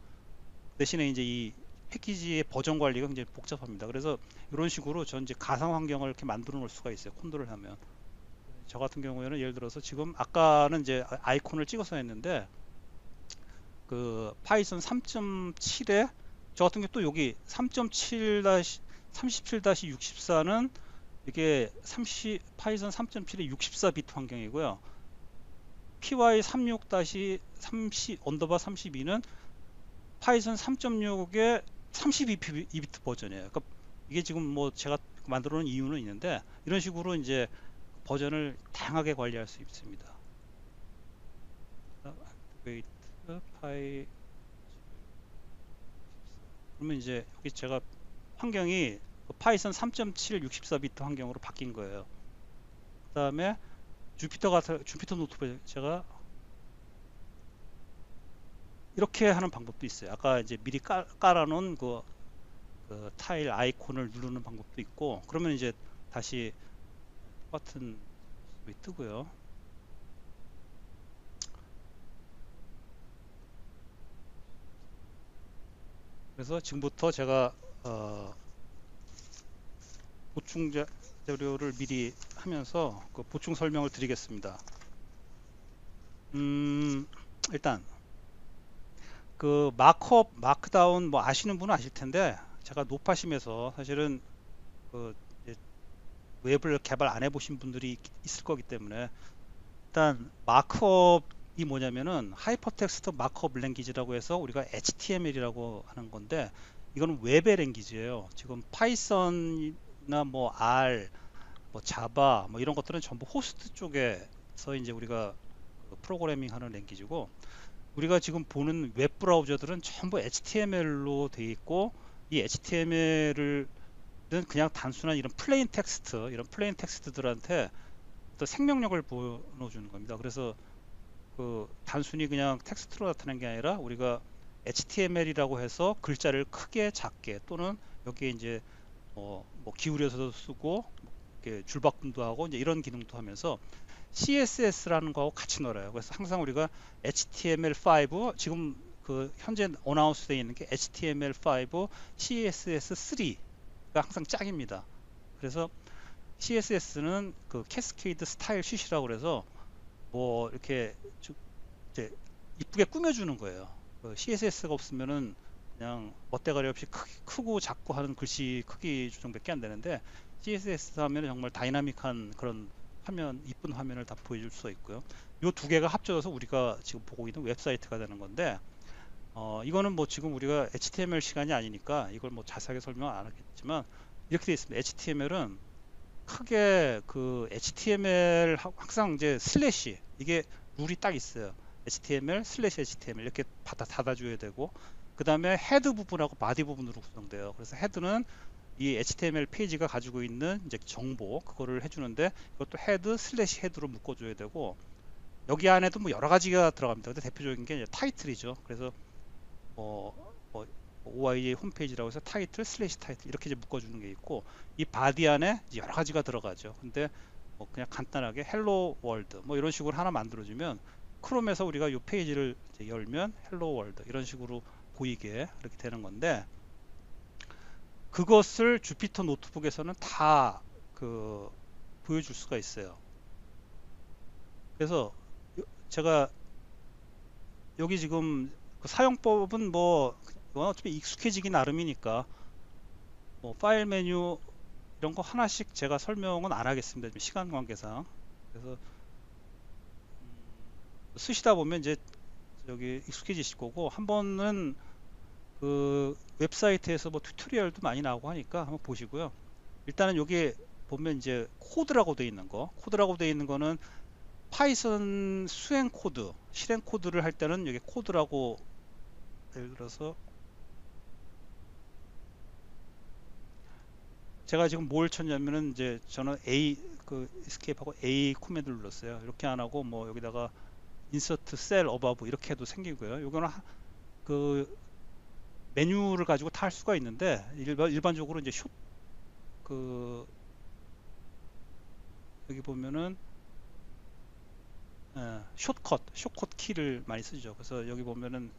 대신에 이제 이 패키지의 버전 관리가 굉장히 복잡합니다. 그래서 이런 식으로 전 이제 가상 환경을 이렇게 만들어 놓을 수가 있어요. 콘도를 하면. 저 같은 경우에는 예를 들어서 지금 아까는 이제 아이콘을 찍어서 했는데 그 파이썬 3.7에 저 같은 경우 또 여기 37-64는 이게 파이썬 3.7의 64비트 환경이고요. py36-30_32는 파이썬 3.6의 32비트 버전이에요. 그러니까 이게 지금 뭐 제가 만들어 놓은 이유는 있는데 이런 식으로 이제 버전을 다양하게 관리할 수 있습니다. 그러면 이제 여기 제가 환경이 파이썬 3.7 64비트 환경으로 바뀐 거예요. 그 다음에 주피터 노트북에 제가 이렇게 하는 방법도 있어요. 아까 이제 미리 깔아놓은 그 타일 아이콘을 누르는 방법도 있고 그러면 이제 다시 똑같은 모습이 뜨고요. 그래서 지금부터 제가 보충 자료를 미리 하면서 그 보충 설명을 드리겠습니다. 일단 그 마크업, 마크다운 뭐 아시는 분은 아실 텐데 제가 노파심에서 사실은 그 웹을 개발 안 해보신 분들이 있을 거기 때문에 일단 마크업이 뭐냐면은 하이퍼텍스트 마크업 랭귀지라고 해서 우리가 HTML이라고 하는 건데 이거는 웹의 랭귀지예요. 지금 파이썬이나 뭐 R, 뭐 자바 뭐 이런 것들은 전부 호스트 쪽에서 이제 우리가 프로그래밍 하는 랭귀지고 우리가 지금 보는 웹 브라우저들은 전부 HTML로 되어 있고 이 HTML은 그냥 단순한 이런 플레인 텍스트들한테 어떤 생명력을 보여주는 겁니다. 그래서 그 단순히 그냥 텍스트로 나타내는 게 아니라 우리가 HTML이라고 해서 글자를 크게 작게 또는 여기에 이제 뭐 기울여서도 쓰고 이렇게 줄바꿈도 하고 이제 이런 기능도 하면서 CSS라는 거하고 같이 놀아요. 그래서 항상 우리가 HTML5 지금 그 현재 어나운스 되어 있는 게 HTML5 CSS3가 항상 짝입니다. 그래서 CSS는 그 캐스케이드 스타일 쉿이라고 그래서 뭐 이렇게 이제 이쁘게 꾸며주는 거예요. 그 CSS가 없으면은 그냥 멋대가리 없이 크고 작고 하는 글씨 크기 조정밖에 안 되는데 CSS 하면 정말 다이나믹한 그런 화면, 이쁜 화면을 다 보여줄 수 있고요. 이 두 개가 합쳐져서 우리가 지금 보고 있는 웹사이트가 되는 건데 이거는 뭐 지금 우리가 HTML 시간이 아니니까 이걸 뭐 자세하게 설명 안 하겠지만 이렇게 되어 있습니다. HTML은 크게 그 HTML 항상 이제 슬래시 이게 룰이 딱 있어요. HTML 슬래시 HTML 이렇게 닫아줘야 되고 그 다음에 헤드 부분하고 바디 부분으로 구성돼요. 그래서 헤드는 이 HTML 페이지가 가지고 있는 이제 정보 그거를 해주는데 이것도 헤드 슬래시 헤드로 묶어줘야 되고 여기 안에도 뭐 여러 가지가 들어갑니다. 근데 대표적인 게 이제 타이틀이죠. 그래서 뭐 OIA 홈페이지라고 해서 타이틀 슬래시 타이틀 이렇게 이제 묶어주는 게 있고 이 바디 안에 이제 여러 가지가 들어가죠. 근데 뭐 그냥 간단하게 헬로 월드 뭐 이런 식으로 하나 만들어주면 크롬에서 우리가 이 페이지를 이제 열면 헬로 월드 이런 식으로 보이게 이렇게 되는 건데 그것을 주피터 노트북에서는 다 그 보여줄 수가 있어요. 그래서 제가 여기 지금 그 사용법은 뭐 어차피 익숙해지기 나름이니까 뭐 파일 메뉴 이런 거 하나씩 제가 설명은 안 하겠습니다. 지금 시간 관계상. 그래서 쓰시다 보면 이제 여기 익숙해지실 거고 한 번은 그 웹사이트에서 뭐 튜토리얼도 많이 나오고 하니까 한번 보시고요. 일단은 여기 보면 이제 코드라고 되어 있는 거, 코드라고 되어 있는 거는 파이썬 수행 코드, 실행 코드를 할 때는 여기 코드라고 예를 들어서 제가 지금 뭘 쳤냐면은 이제 저는 A 그 escape하고 A 코맨드를 눌렀어요. 이렇게 안 하고 뭐 여기다가 insert cell above 이렇게 해도 생기고요. 이거는 그 메뉴를 가지고 다 할 수가 있는데 일반적으로 이제 그 여기 보면은 숏컷 키를 많이 쓰죠. 그래서 여기 보면은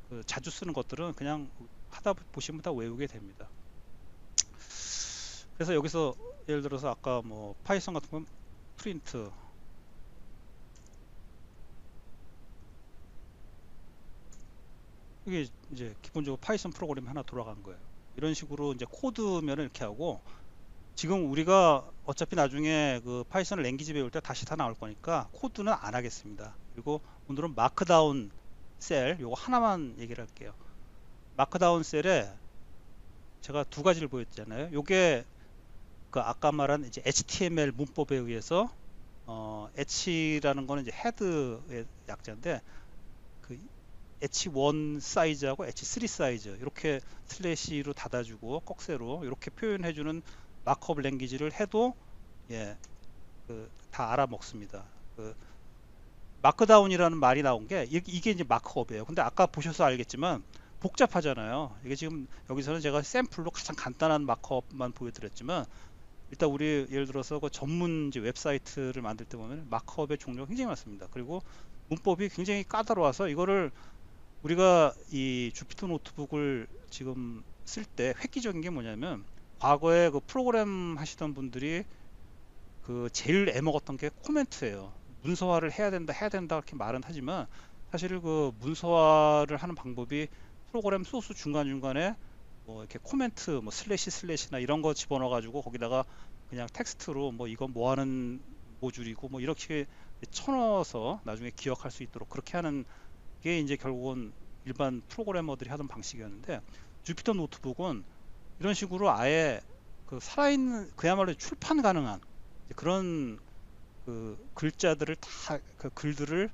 그 자주 쓰는 것들은 그냥 하다 보시면 다 외우게 됩니다. 그래서 여기서 예를 들어서 아까 뭐 파이썬 같은 건 프린트 이게 이제 기본적으로 파이썬 프로그램이 하나 돌아간 거예요. 이런 식으로 이제 코드면은 이렇게 하고 지금 우리가 어차피 나중에 그 파이썬 랭귀지 배울 때 다시 다 나올 거니까 코드는 안 하겠습니다. 그리고 오늘은 마크다운 셀 요거 하나만 얘기를 할게요. 마크다운 셀에 제가 두 가지를 보였잖아요. 요게 그 아까 말한 이제 HTML 문법에 의해서 H라는 거는 이제 헤드의 약자인데 그 H1 사이즈하고 H3 사이즈 이렇게 슬래시로 닫아주고 꺽쇠로 이렇게 표현해주는 마크업 랭귀지를 해도 예, 다 알아먹습니다. 그 마크다운이라는 말이 나온 게 이게 이제 마크업이에요. 근데 아까 보셔서 알겠지만 복잡하잖아요. 이게 지금 여기서는 제가 샘플로 가장 간단한 마크업만 보여드렸지만 일단 우리 예를 들어서 그 전문 이제 웹사이트를 만들 때 보면 마크업의 종류가 굉장히 많습니다. 그리고 문법이 굉장히 까다로워서 이거를 우리가 이 주피터 노트북을 지금 쓸 때 획기적인 게 뭐냐면 과거에 그 프로그램 하시던 분들이 그 제일 애먹었던 게 코멘트예요. 문서화를 해야 된다 이렇게 말은 하지만 사실 그 문서화를 하는 방법이 프로그램 소스 중간중간에 뭐 이렇게 코멘트 뭐 슬래시나 이런 거 집어넣어 가지고 거기다가 그냥 텍스트로 뭐 이건 뭐 하는 모듈이고 뭐 이렇게 쳐넣어서 나중에 기억할 수 있도록 그렇게 하는 게 이제 결국은 일반 프로그래머들이 하던 방식이었는데 주피터 노트북은 이런 식으로 아예 그 살아있는 그야말로 출판 가능한 그런 그 글자들을 다 그 글들을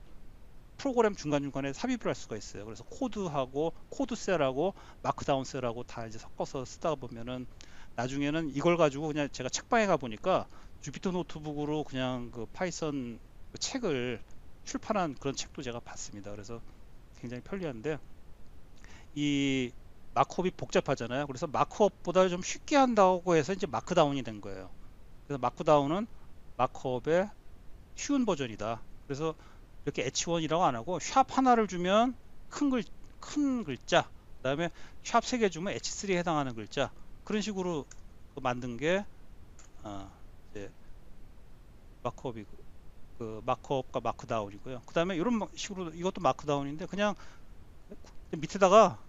프로그램 중간중간에 삽입을 할 수가 있어요. 그래서 코드하고 코드셀하고 마크다운 셀하고 다 이제 섞어서 쓰다 보면은 나중에는 이걸 가지고 그냥 제가 책방에 가 보니까 주피터 노트북으로 그냥 그 파이썬 그 책을 출판한 그런 책도 제가 봤습니다. 그래서 굉장히 편리한데 이 마크업이 복잡하잖아요. 그래서 마크업보다 좀 쉽게 한다고 해서 이제 마크다운이 된 거예요. 그래서 마크다운은 마크업의 쉬운 버전이다. 그래서 이렇게 H1이라고 안 하고 샵 하나를 주면 큰 글자, 그다음에 샵 3개 주면 H3에 해당하는 글자, 그런 식으로 만든 게 이제 마크업이 그 마크업과 마크다운이고요. 그다음에 이런 식으로 이것도 마크다운인데 그냥 밑에다가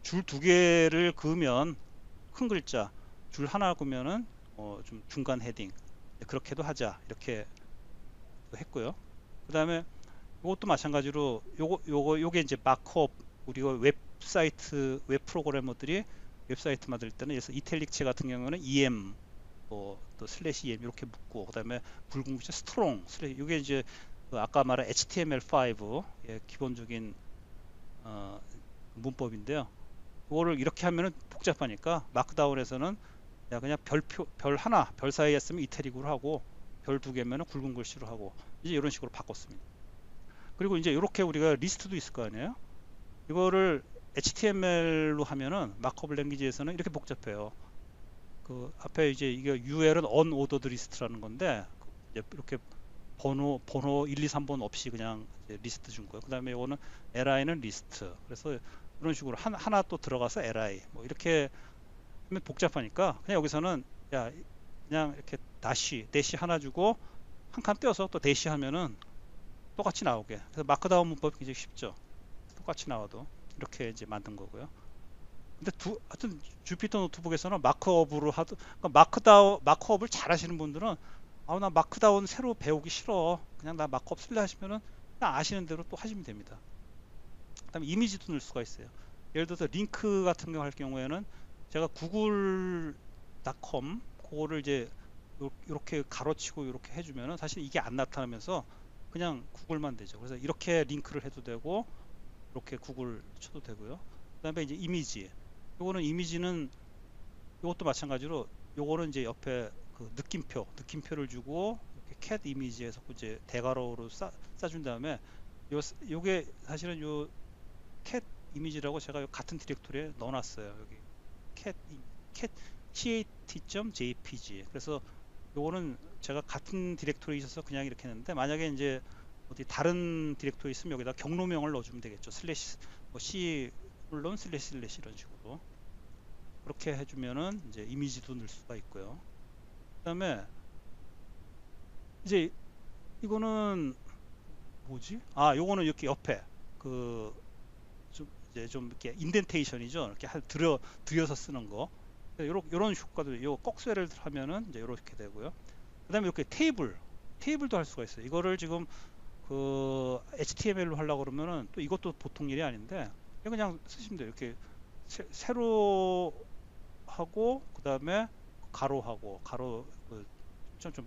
줄 2개를 그으면 큰 글자, 줄 하나 그으면은 좀 중간 헤딩, 그렇게도 하자 이렇게 했고요. 그다음에 이것도 마찬가지로 요게 이제 마크업, 우리가 웹 프로그래머들이 웹사이트 만들 때는, 그래서 이탈릭체 같은 경우는 em 또 슬래시 em 이렇게 묶고, 그다음에 붉은 글자 스트롱 슬래시, 이게 이제 그 아까 말한 HTML5 의 기본적인 문법인데요. 이거를 이렇게 하면은 복잡하니까 마크다운에서는 그냥 별 하나, 별 사이에 쓰면 이태릭으로 하고, 별 2개면은 굵은 글씨로 하고, 이제 이런 식으로 바꿨습니다. 그리고 이제 이렇게 우리가 리스트도 있을 거 아니에요. 이거를 HTML로 하면은 마크업 랭귀지에서는 이렇게 복잡해요. 그 앞에 이제 이게 UL은 unordered list라는 건데, 이제 이렇게 번호 1, 2, 3번 없이 그냥 이제 리스트 준 거예요. 그 다음에 이거는 li는 리스트. 그래서 이런 식으로 하나 또 들어가서 li 뭐 이렇게 하면 복잡하니까 그냥 여기서는 그냥 이렇게 대시 하나 주고 한 칸 떼어서 또 대시 하면은 똑같이 나오게. 그래서 마크다운 문법이 굉장히 쉽죠. 똑같이 나와도 이렇게 이제 만든 거고요. 근데 하여튼 주피터 노트북에서는 마크업으로 그러니까 마크업을 잘 하시는 분들은 나 마크다운 새로 배우기 싫어, 그냥 나 마크업 쓸래 하시면은 그냥 아시는 대로 또 하시면 됩니다. 그다음에 이미지도 넣을 수가 있어요. 예를 들어서 링크 같은 거 할 경우에는 제가 google.com 그거를 이제 이렇게 가로치고 이렇게 해주면은 사실 이게 안 나타나면서 그냥 구글만 되죠. 그래서 이렇게 링크를 해도 되고 이렇게 구글 쳐도 되고요. 그다음에 이제 이미지, 요거는 이미지는 이것도 마찬가지로 요거는 이제 옆에 그 느낌표를 주고 이렇게 캣 이미지에서 이제 대괄호로 싸준 다음에 요게 사실은 요 캣 이미지라고 제가 같은 디렉토리에 넣어놨어요. 여기 cat cat.jpg. 그래서 요거는 제가 같은 디렉토리에 있어서 그냥 이렇게 했는데, 만약에 이제 어디 다른 디렉토리 있으면 여기다 경로명을 넣어주면 되겠죠. 슬래시 뭐 c 물론 슬래시 이런 식으로 그렇게 해주면은 이제 이미지도 넣을 수가 있고요. 그다음에 이제 이거는 뭐지? 요거는 이렇게 옆에 그 좀 이렇게 인덴테이션이죠. 이렇게 들여서 쓰는 거. 요런 효과도, 요 꺽쇠를 하면은 이제 이렇게 되고요. 그다음에 이렇게 테이블도 할 수가 있어요. 이거를 지금 그 HTML로 하려고 그러면은 또 이것도 보통 일이 아닌데, 그냥 쓰시면 돼요. 이렇게 세로 하고 그다음에 가로 좀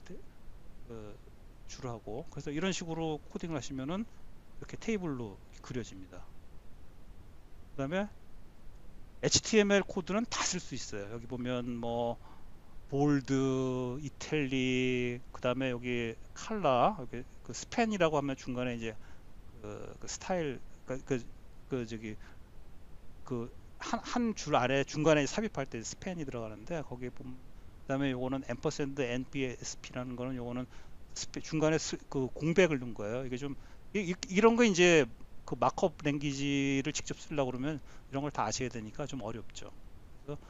줄하고, 그래서 이런 식으로 코딩을 하시면은 이렇게 테이블로 그려집니다. 그다음에 HTML 코드는 다 쓸 수 있어요. 여기 보면 뭐 볼드, 이탈릭, 그다음에 여기 칼라, 여기 그 스팬이라고 하면 중간에 이제 그 스타일, 저기 그 한 줄 아래 중간에 삽입할 때 스팬이 들어가는데, 거기에 보면, 그다음에 요거는 앰퍼샌드 NPSP라는 거는 요거는 중간에 그 공백을 넣은 거예요. 이게 좀 이런 거 이제 그 마크업 랭귀지를 직접 쓰려고 그러면 이런 걸 다 아셔야 되니까 좀 어렵죠. 그래서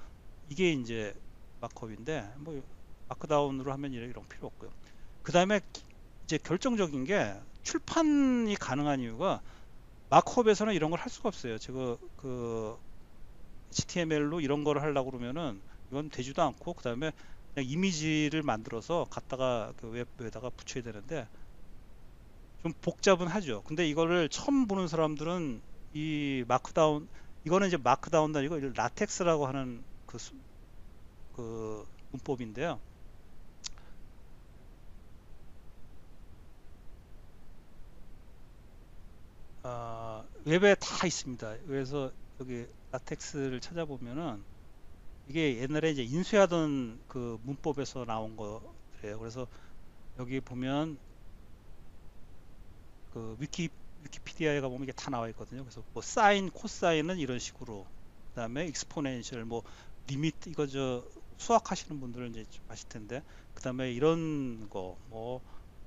이게 이제 마크업인데, 뭐 마크다운으로 하면 이런 필요 없고요. 그 다음에 이제 결정적인 게 출판이 가능한 이유가, 마크업에서는 이런 걸 할 수가 없어요. 제가 그 HTML로 이런 거를 하려고 그러면은 이건 되지도 않고, 그 다음에 그냥 이미지를 만들어서 갖다가 그 웹에다가 붙여야 되는데 좀 복잡은 하죠. 근데 이거를 처음 보는 사람들은 이 마크다운, 이거는 이제 마크다운도 아니고 라텍스라고 하는 그 문법인데요. 웹에 다 있습니다. 그래서 여기 라텍스를 찾아보면은 이게 옛날에 이제 인쇄하던 그 문법에서 나온 거예요. 돼요. 그래서 여기 보면 그 위키피디아에 가보면 이게 다 나와 있거든요. 그래서 뭐 사인, 코사인은 이런 식으로, 그다음에 익스포넨셜, 뭐 리미트, 이거 저 수학하시는 분들은 이제 좀 아실 텐데, 그다음에 이런 거, 뭐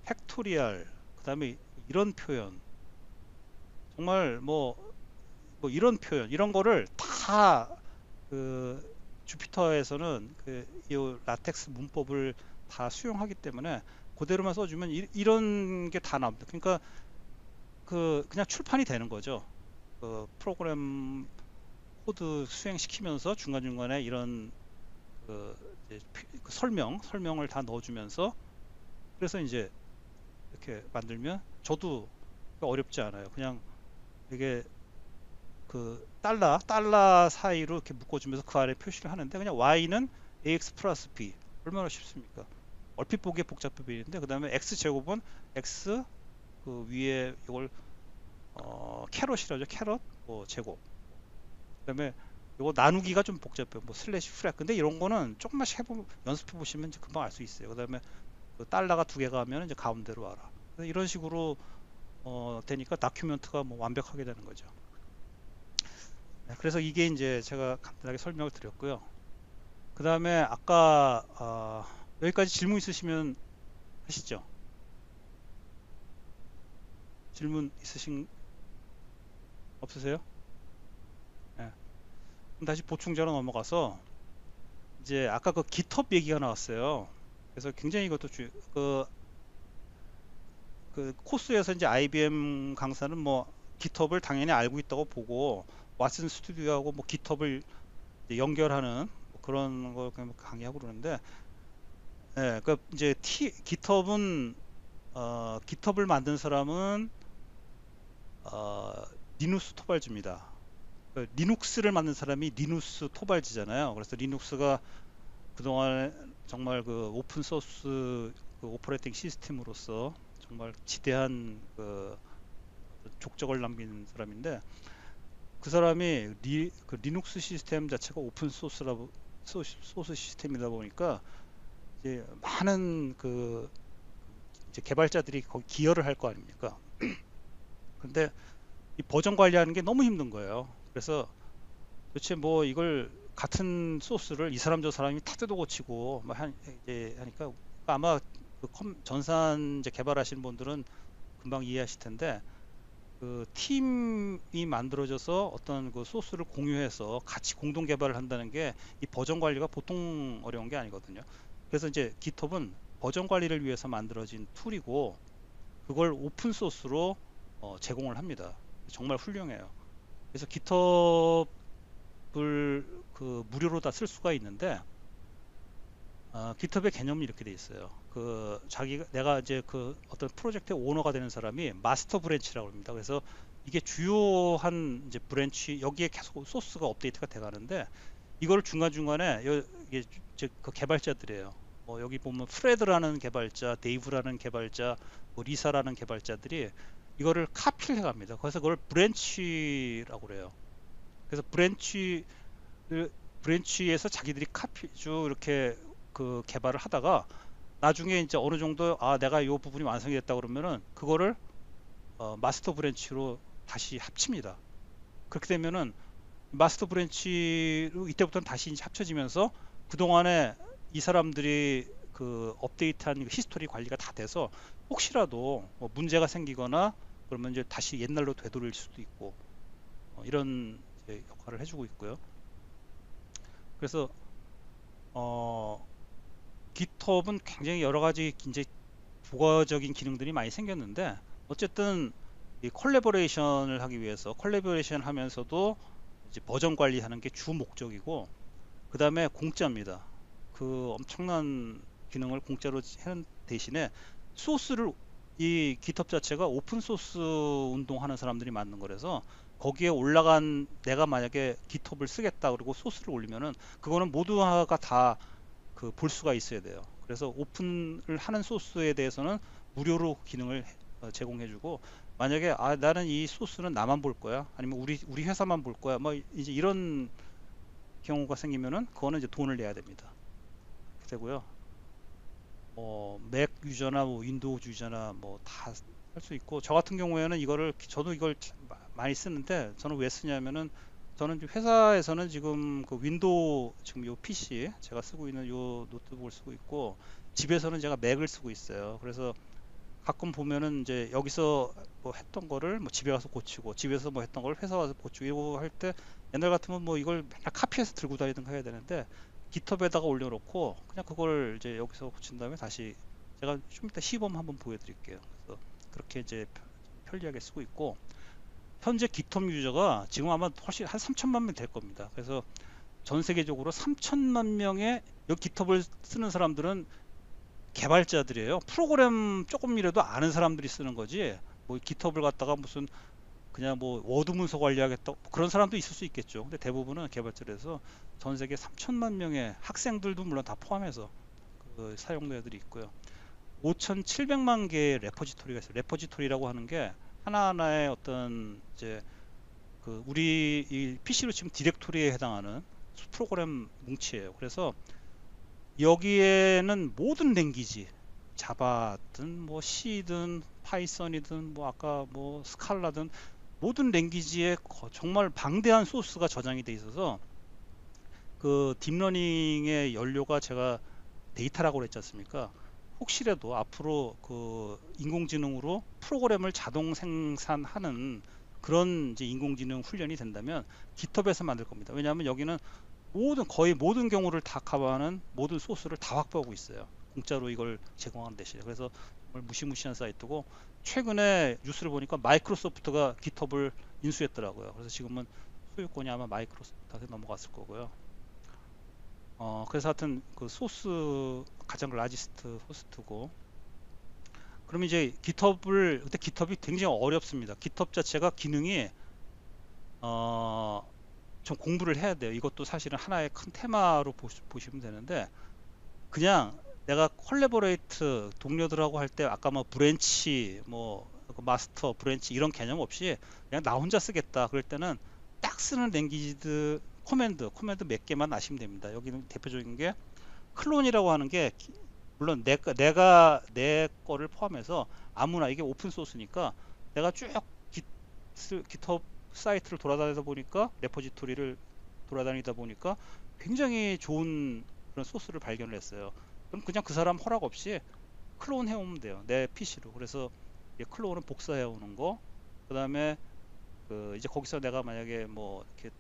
팩토리얼, 그다음에 이런 표현, 정말 뭐 이런 표현, 이런 거를 다 그 주피터에서는 이 라텍스 문법을 다 수용하기 때문에 그대로만 써주면 이런 게 다 나옵니다. 그러니까 그냥 출판이 되는 거죠. 그 프로그램 코드 수행시키면서 중간중간에 이런 그 이제 그 설명을 다 넣어주면서, 그래서 이제 이렇게 만들면 저도 어렵지 않아요. 그냥 이게 그 달러 사이로 이렇게 묶어주면서 그 아래 표시를 하는데, 그냥 y는 ax 플러스 b, 얼마나 쉽습니까? 얼핏 보기에 복잡해 보이는데, 그 다음에 x 제곱은 x, 그 위에 이걸 캐럿이라죠. 캐럿 뭐 제곱. 그다음에 요거 나누기가 좀 복잡해요. 뭐 슬래시 프랙. 근데 이런 거는 조금만씩 연습해 보시면 이제 금방 알 수 있어요. 그다음에 그 달러가 두 개가 하면 이제 가운데로 와라. 이런 식으로 되니까 다큐멘트가 뭐 완벽하게 되는 거죠. 네, 그래서 이게 이제 제가 간단하게 설명을 드렸고요. 그다음에 아까 여기까지 질문 있으시면 하시죠. 질문 없으세요? 네. 그럼 다시 보충자로 넘어가서, 이제 아까 그 GitHub 얘기가 나왔어요. 그래서 굉장히 이것도 그 코스에서 이제 IBM 강사는 뭐 GitHub을 당연히 알고 있다고 보고, 왓슨 스튜디오하고 뭐 GitHub을 연결하는 뭐 그런 걸 강의하고 그러는데, 예, 그 이제 GitHub은 GitHub을 만든 사람은 리누스 토발즈입니다. 그 리눅스를 만든 사람이 리누스 토발즈잖아요. 그래서 리눅스가 그동안 정말 그 오픈 소스 그 오퍼레이팅 시스템으로서 정말 지대한 그 족적을 남긴 사람인데, 그 사람이 그 리눅스 시스템 자체가 오픈 소스 시스템이다 보니까 이제 많은 그 이제 개발자들이 거기 기여를 할 거 아닙니까? 근데 이 버전 관리하는 게 너무 힘든 거예요. 그래서 도대체 뭐 이걸 같은 소스를 이 사람 저 사람이 타드도 고치고 뭐 이제 하니까, 아마 그 전산 이제 개발하시는 분들은 금방 이해하실 텐데, 그 팀이 만들어져서 어떤 그 소스를 공유해서 같이 공동 개발을 한다는 게 이 버전 관리가 보통 어려운 게 아니거든요. 그래서 이제 GitHub은 버전 관리를 위해서 만들어진 툴이고, 그걸 오픈 소스로 제공을 합니다. 정말 훌륭해요. 그래서 GitHub을 그 무료로 다 쓸 수가 있는데, GitHub의 개념이 이렇게 돼 있어요. 그 내가 이제 그 어떤 프로젝트의 오너가 되는 사람이 마스터 브랜치라고 합니다. 그래서 이게 주요한 이제 브랜치, 여기에 계속 소스가 업데이트가 돼 가는데, 이걸 중간중간에 이게 그 개발자들이에요. 뭐 여기 보면 프레드라는 개발자, 데이브라는 개발자, 뭐 리사라는 개발자들이 이거를 카피를 해 갑니다. 그래서 그걸 브랜치라고 그래요. 그래서 브랜치에서 자기들이 쭉 이렇게 그 개발을 하다가, 나중에 이제 어느 정도 내가 이 부분이 완성이 됐다 그러면은 그거를 마스터 브랜치로 다시 합칩니다. 그렇게 되면은 마스터 브랜치로 이때부터는 다시 이제 합쳐지면서, 그동안에 이 사람들이 그 업데이트한 히스토리 관리가 다 돼서 혹시라도 뭐 문제가 생기거나 그러면 이제 다시 옛날로 되돌릴 수도 있고, 이런 이제 역할을 해주고 있고요. 그래서 GitHub은 굉장히 여러 가지 이제 부가적인 기능들이 많이 생겼는데, 어쨌든 이 콜라보레이션을 하기 위해서 콜라보레이션 하면서도 이제 버전 관리하는 게 주 목적이고, 그 다음에 공짜입니다. 그 엄청난 기능을 공짜로 하는 대신에 소스를, 이 GitHub 자체가 오픈 소스 운동하는 사람들이 만든 거라서, 거기에 올라간, 내가 만약에 GitHub을 쓰겠다 그리고 소스를 올리면은 그거는 모두가 다 그 볼 수가 있어야 돼요. 그래서 오픈을 하는 소스에 대해서는 무료로 기능을 제공해주고, 만약에 나는 이 소스는 나만 볼 거야, 아니면 우리 회사만 볼 거야, 뭐 이제 이런 경우가 생기면은 그거는 이제 돈을 내야 됩니다. 되고요. 맥 유저나 뭐 윈도우 유저나 뭐 다 할 수 있고, 저 같은 경우에는 이거를 저도 이걸 많이 쓰는데, 저는 왜 쓰냐면은 저는 회사에서는 지금 그 윈도우 지금 요 PC 제가 쓰고 있는 요 노트북을 쓰고 있고, 집에서는 제가 맥을 쓰고 있어요. 그래서 가끔 보면은 이제 여기서 뭐 했던 거를 뭐 집에 가서 고치고, 집에서 뭐 했던 걸 회사 와서 고치고, 이거 할 때 옛날 같으면 뭐 이걸 맨날 카피해서 들고 다니든가 해야 되는데, 깃허브에다가 올려놓고 그냥 그걸 이제 여기서 고친 다음에 다시, 제가 좀 이따 시범 한번 보여드릴게요. 그래서 그렇게 이제 편리하게 쓰고 있고, 현재 깃허브 유저가 지금 아마 훨씬 한 3천만 명 될 겁니다. 그래서 전 세계적으로 3천만 명의 여기 깃허브를 쓰는 사람들은 개발자들이에요. 프로그램 조금이라도 아는 사람들이 쓰는 거지, 뭐 깃허브를 갖다가 무슨 그냥 뭐 워드 문서 관리하겠다 그런 사람도 있을 수 있겠죠. 근데 대부분은 개발자라서 전 세계 3천만 명의 학생들도 물론 다 포함해서 그 사용자들이 있고요. 5,700만 개의 레포지토리가 있어요. 레포지토리라고 하는 게 하나하나의 어떤 이제 그 우리 이 PC로 치면 디렉토리에 해당하는 프로그램 뭉치예요. 그래서 여기에는 모든 랭귀지, 자바든 뭐 C든 파이썬이든 뭐 아까 뭐 스칼라든 모든 랭귀지에 정말 방대한 소스가 저장이 돼 있어서, 그 딥러닝의 연료가 제가 데이터라고 그랬지 않습니까? 혹시라도 앞으로 그 인공지능으로 프로그램을 자동 생산하는 그런 이제 인공지능 훈련이 된다면 깃허브에서 만들 겁니다. 왜냐하면 여기는 거의 모든 경우를 다 커버하는 모든 소스를 다 확보하고 있어요. 공짜로 이걸 제공하는 대신에. 그래서 정말 무시무시한 사이트고, 최근에 뉴스를 보니까 마이크로소프트가 깃허브를 인수했더라고요. 그래서 지금은 소유권이 아마 마이크로소프트한테 넘어갔을 거고요. 그래서 하여튼 그 소스 가장 라지스트 호스트고, 그럼 이제 근데 깃허브이 굉장히 어렵습니다. 깃허브 자체가 기능이 좀 공부를 해야 돼요. 이것도 사실은 하나의 큰 테마로 보시면 되는데, 그냥 내가 콜라보레이트 동료들하고 할 때 아까 뭐 브랜치 뭐 마스터 브랜치 이런 개념 없이 그냥 나 혼자 쓰겠다 그럴 때는 딱 쓰는 랭귀지드 코맨드 몇 개만 아시면 됩니다. 여기는 대표적인 게 클론이라고 하는 게, 물론 내가 내 거를 포함해서 아무나, 이게 오픈 소스니까 내가 쭉 깃허브 사이트를 돌아다니다 보니까, 레포지토리를 돌아다니다 보니까 굉장히 좋은 그런 소스를 발견을 했어요. 그럼 그냥 그 사람 허락 없이 클론 해오면 돼요, 내 PC로. 그래서 클론은 복사해 오는 거, 그 다음에 그 이제 거기서 내가 만약에 뭐 이렇게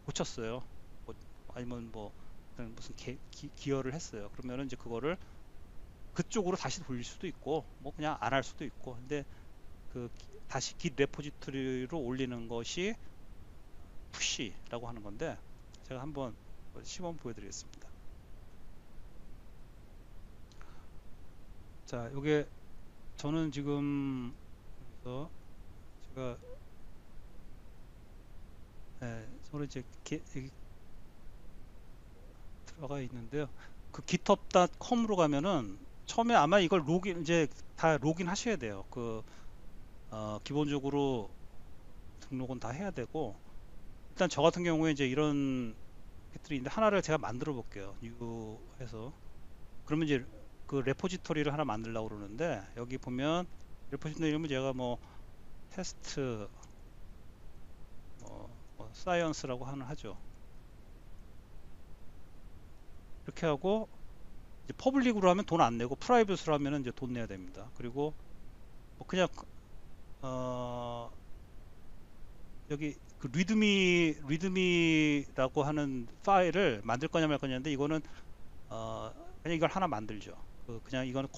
고쳤어요, 뭐 아니면 뭐 무슨 기여를 했어요. 그러면은 이제 그거를 그쪽으로 다시 돌릴 수도 있고, 뭐 그냥 안 할 수도 있고. 근데 그 다시 깃 레포지토리로 올리는 것이 푸시라고 하는 건데, 제가 한번 시범 보여드리겠습니다. 자, 요게 저는 지금 여기서 제가 저는 이제 여기 들어가 있는데요. 그 github.com으로 가면은 처음에 아마 이걸 이제 다 로그인 하셔야 돼요. 기본적으로 등록은 다 해야 되고, 일단 저 같은 경우에 이제 이런 것들이 있는데, 하나를 제가 만들어 볼게요. new 해서. 그러면 이제 그 레포지토리를 하나 만들려고 그러는데, 여기 보면 레포지토리 이름은 제가 뭐 테스트 사이언스라고 하죠. 이렇게 하고, 이제 퍼블릭으로 하면 돈 안 내고 프라이빗으로 하면 이제 돈 내야 됩니다. 그리고 뭐 그냥 여기 그 리드미라고 하는 파일을 만들 거냐 말 거냐인데, 이거는 그냥 이걸 하나 만들죠. 그냥 이거는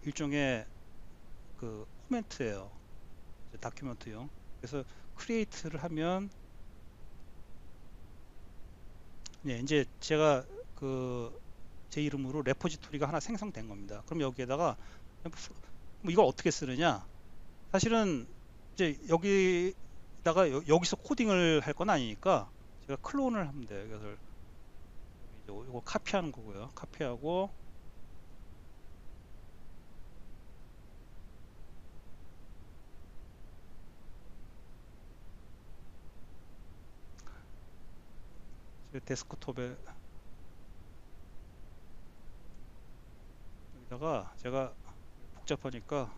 일종의 그 코멘트예요. 다큐멘트용. 그래서 크리에이트를 하면, 이제 제가 제 이름으로 레포지토리가 하나 생성된 겁니다. 그럼 여기에다가 뭐 이걸 어떻게 쓰느냐? 사실은 이제 여기다가 여기서 코딩을 할 건 아니니까 제가 클론을 하면 돼요. 이것을 이거 카피하는 거고요. 카피하고, 데스크톱에 여기다가 제가 복잡하니까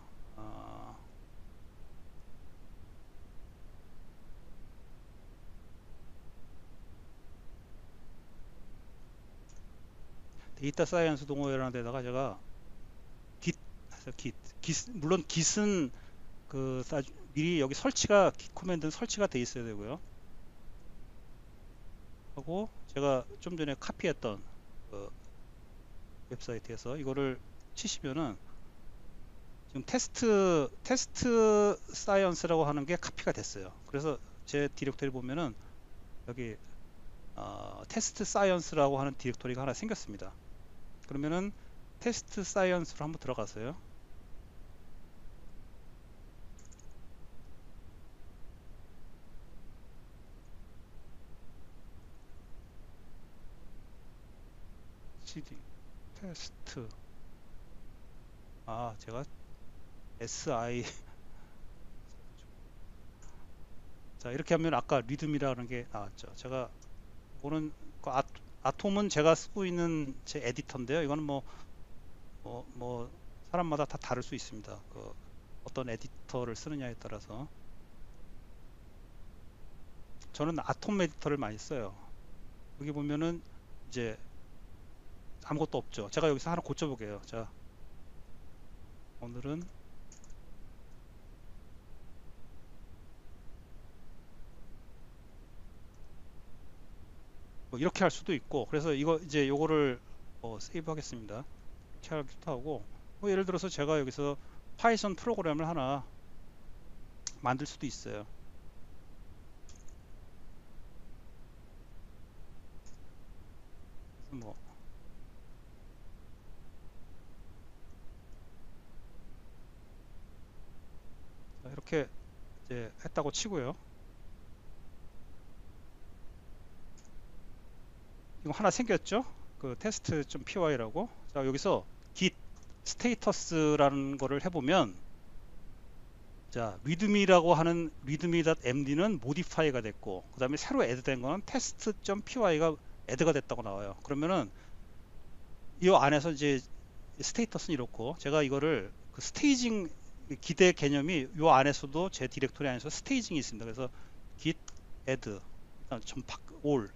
데이터 사이언스 동호회라는 데다가 제가 물론 git은 미리 여기 git 코맨드는 설치가 돼 있어야 되고요. 하고 제가 좀 전에 카피했던 그 웹사이트에서 이거를 치시면은 지금 테스트 사이언스라고 하는 게 카피가 됐어요. 그래서 제 디렉토리 보면은 여기 테스트 사이언스라고 하는 디렉토리가 하나 생겼습니다. 그러면은 테스트 사이언스로 한번 들어가세요. cd 테스트 제가 si 자 이렇게 하면 아까 리듬이라는 게 나왔죠. 제가 이거는 아톰은 제가 쓰고 있는 제 에디터인데요. 이거는 뭐 사람마다 다 다를 수 있습니다. 어떤 에디터를 쓰느냐에 따라서 저는 아톰 에디터를 많이 써요. 여기 보면은 이제 아무것도 없죠. 제가 여기서 하나 고쳐볼게요. 자, 오늘은 뭐 이렇게 할 수도 있고, 그래서 이제 요거를 세이브 하겠습니다. 이렇게 하기도 하고, 예를 들어서 제가 여기서 파이썬 프로그램을 하나 만들 수도 있어요. 그래서 이렇게 이제 했다고 치고요. 이거 하나 생겼죠? 그 test.py라고. 자, 여기서 git status라는 거를 해보면, 자, readme라고 하는 readme.md는 modify가 됐고, 그 다음에 새로 add된 거는 test.py가 add가 됐다고 나와요. 그러면은 이 안에서 이제 스테이터스는 이렇고, 제가 이거를 그 스테이징 기대 개념이 이 안에서도 제 디렉토리 안에서 스테이징이 있습니다. 그래서 git add all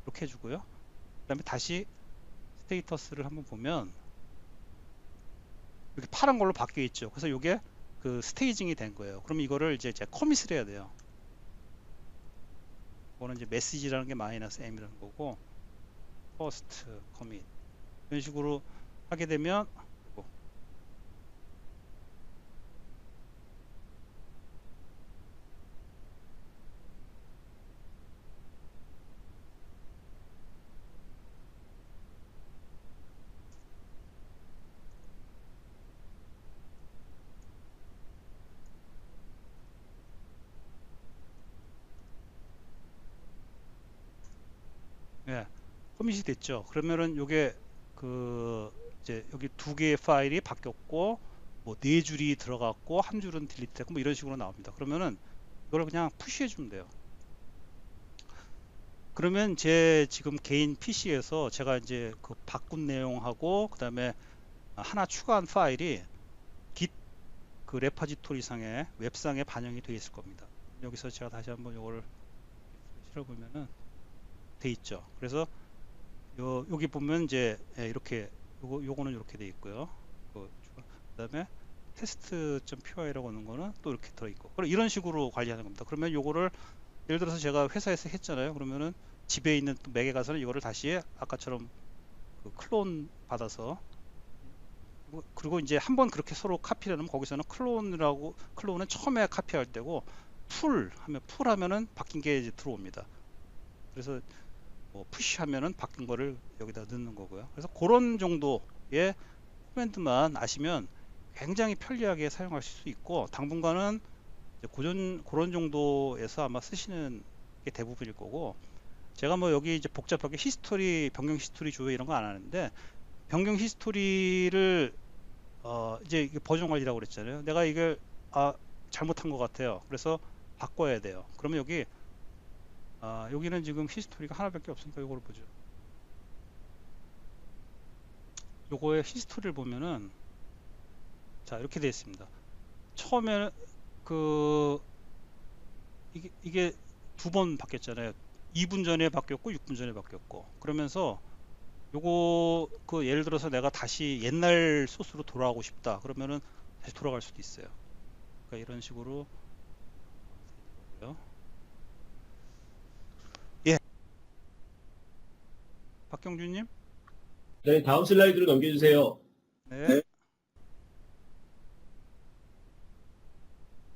이렇게 해주고요. 그 다음에 다시 스테이터스를 한번 보면 이렇게 파란 걸로 바뀌어 있죠. 그래서 이게 그 스테이징이 된 거예요. 그럼 이거를 이제 커밋을 해야 돼요. 이거는 이제 메시지라는 게 -m이라는 거고, first commit 이런 식으로 하게 되면 커밋이 됐죠. 그러면은 요게 이제 여기 두 개의 파일이 바뀌었고, 뭐 네 줄이 들어갔고 한 줄은 딜리트했고 뭐 이런 식으로 나옵니다. 그러면은 이걸 그냥 푸시해 주면 돼요. 그러면 제 지금 개인 PC에서 제가 이제 그 바꾼 내용하고 그 다음에 하나 추가한 파일이 git 그 레파지토리 상에 웹상에 반영이 되어 있을 겁니다. 여기서 제가 다시 한번 요거를 실어보면은 돼 있죠. 그래서 여기 보면 이제 이렇게 요거는 이렇게 돼 있고요. 그다음에 test.py라고 하는 거는 또 이렇게 들어 있고, 이런 식으로 관리하는 겁니다. 그러면 요거를 예를 들어서 제가 회사에서 했잖아요. 그러면은 집에 있는 또 맥에 가서는 이거를 다시 아까처럼 그 클론 받아서, 그리고 이제 한번 그렇게 서로 카피를 하면 거기서는 클론은 처음에 카피할 때고, 풀 하면은 바뀐 게 이제 들어옵니다. 그래서 뭐 푸시 하면은 바뀐 거를 여기다 넣는 거고요. 그래서 그런 정도의 코맨드만 아시면 굉장히 편리하게 사용하실 수 있고, 당분간은 이제 그런 정도에서 아마 쓰시는 게 대부분일 거고, 제가 뭐 여기 이제 복잡하게 변경 히스토리 조회 이런 거 안 하는데, 변경 히스토리를 이제 이게 버전 관리라고 그랬잖아요. 내가 이걸 잘못한 것 같아요. 그래서 바꿔야 돼요. 그러면 여기는 지금 히스토리가 하나밖에 없으니까 이걸 보죠. 요거의 히스토리를 보면은 자 이렇게 되어 있습니다. 처음에 그 이게 두 번 바뀌었잖아요. 2분 전에 바뀌었고 6분 전에 바뀌었고 그러면서 요거 그 예를 들어서 내가 다시 옛날 소스로 돌아가고 싶다 그러면은 다시 돌아갈 수도 있어요. 그러니까 이런 식으로 예 박경준님 네, 다음 슬라이드로 넘겨주세요. 네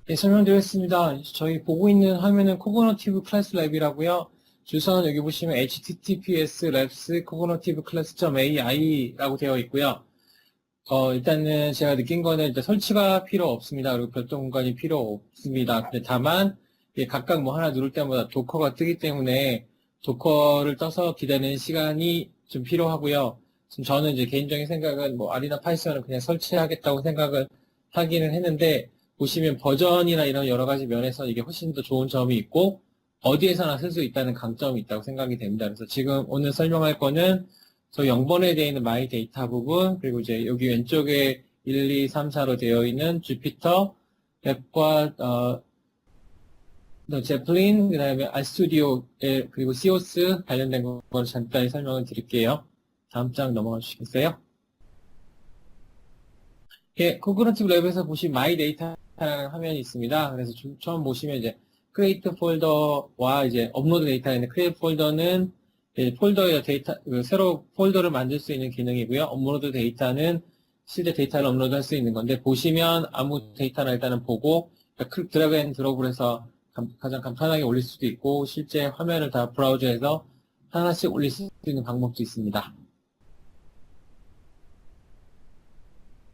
네, 설명드리겠습니다. 저희 보고 있는 화면은 코그니티브 클래스 랩이라고요. 주소는 여기 보시면 https://cognitiveClass.ai라고 되어 있고요. 일단은 제가 느낀 거는 일단 설치가 필요 없습니다. 그리고 별도 공간이 필요 없습니다. 근데 다만 각각 뭐 하나 누를 때마다 도커가 뜨기 때문에 도커를 떠서 기다리는 시간이 좀 필요하고요. 지금 저는 이제 개인적인 생각은 뭐 아리나 파이썬을 그냥 설치하겠다고 생각을 하기는 했는데 보시면 버전이나 이런 여러 가지 면에서 이게 훨씬 더 좋은 점이 있고 어디에서나 쓸 수 있다는 강점이 있다고 생각이 됩니다. 그래서 지금 오늘 설명할 거는 저 0번에 되어 있는 마이 데이터 부분 그리고 이제 여기 왼쪽에 1, 2, 3, 4로 되어 있는 주피터 랩과 제플린 그다음에 알스튜디오 그리고 시오스 관련된 걸 간단히 설명을 드릴게요. 다음 장 넘어가 주시겠어요? 예, 코그니티브 랩에서 보신 마이 데이터라는 화면이 있습니다. 그래서 처음 보시면 이제 크리에이트 폴더와 이제 업로드 데이터가 있는데 크리에이트 폴더는 폴더에 데이터, 새로 폴더를 만들 수 있는 기능이고요. 업로드 데이터는 실제 데이터를 업로드 할 수 있는 건데 보시면 아무 데이터나 일단은 보고 드래그 앤 드롭을 해서 가장 간편하게 올릴 수도 있고 실제 화면을 다 브라우저에서 하나씩 올릴 수 있는 방법도 있습니다.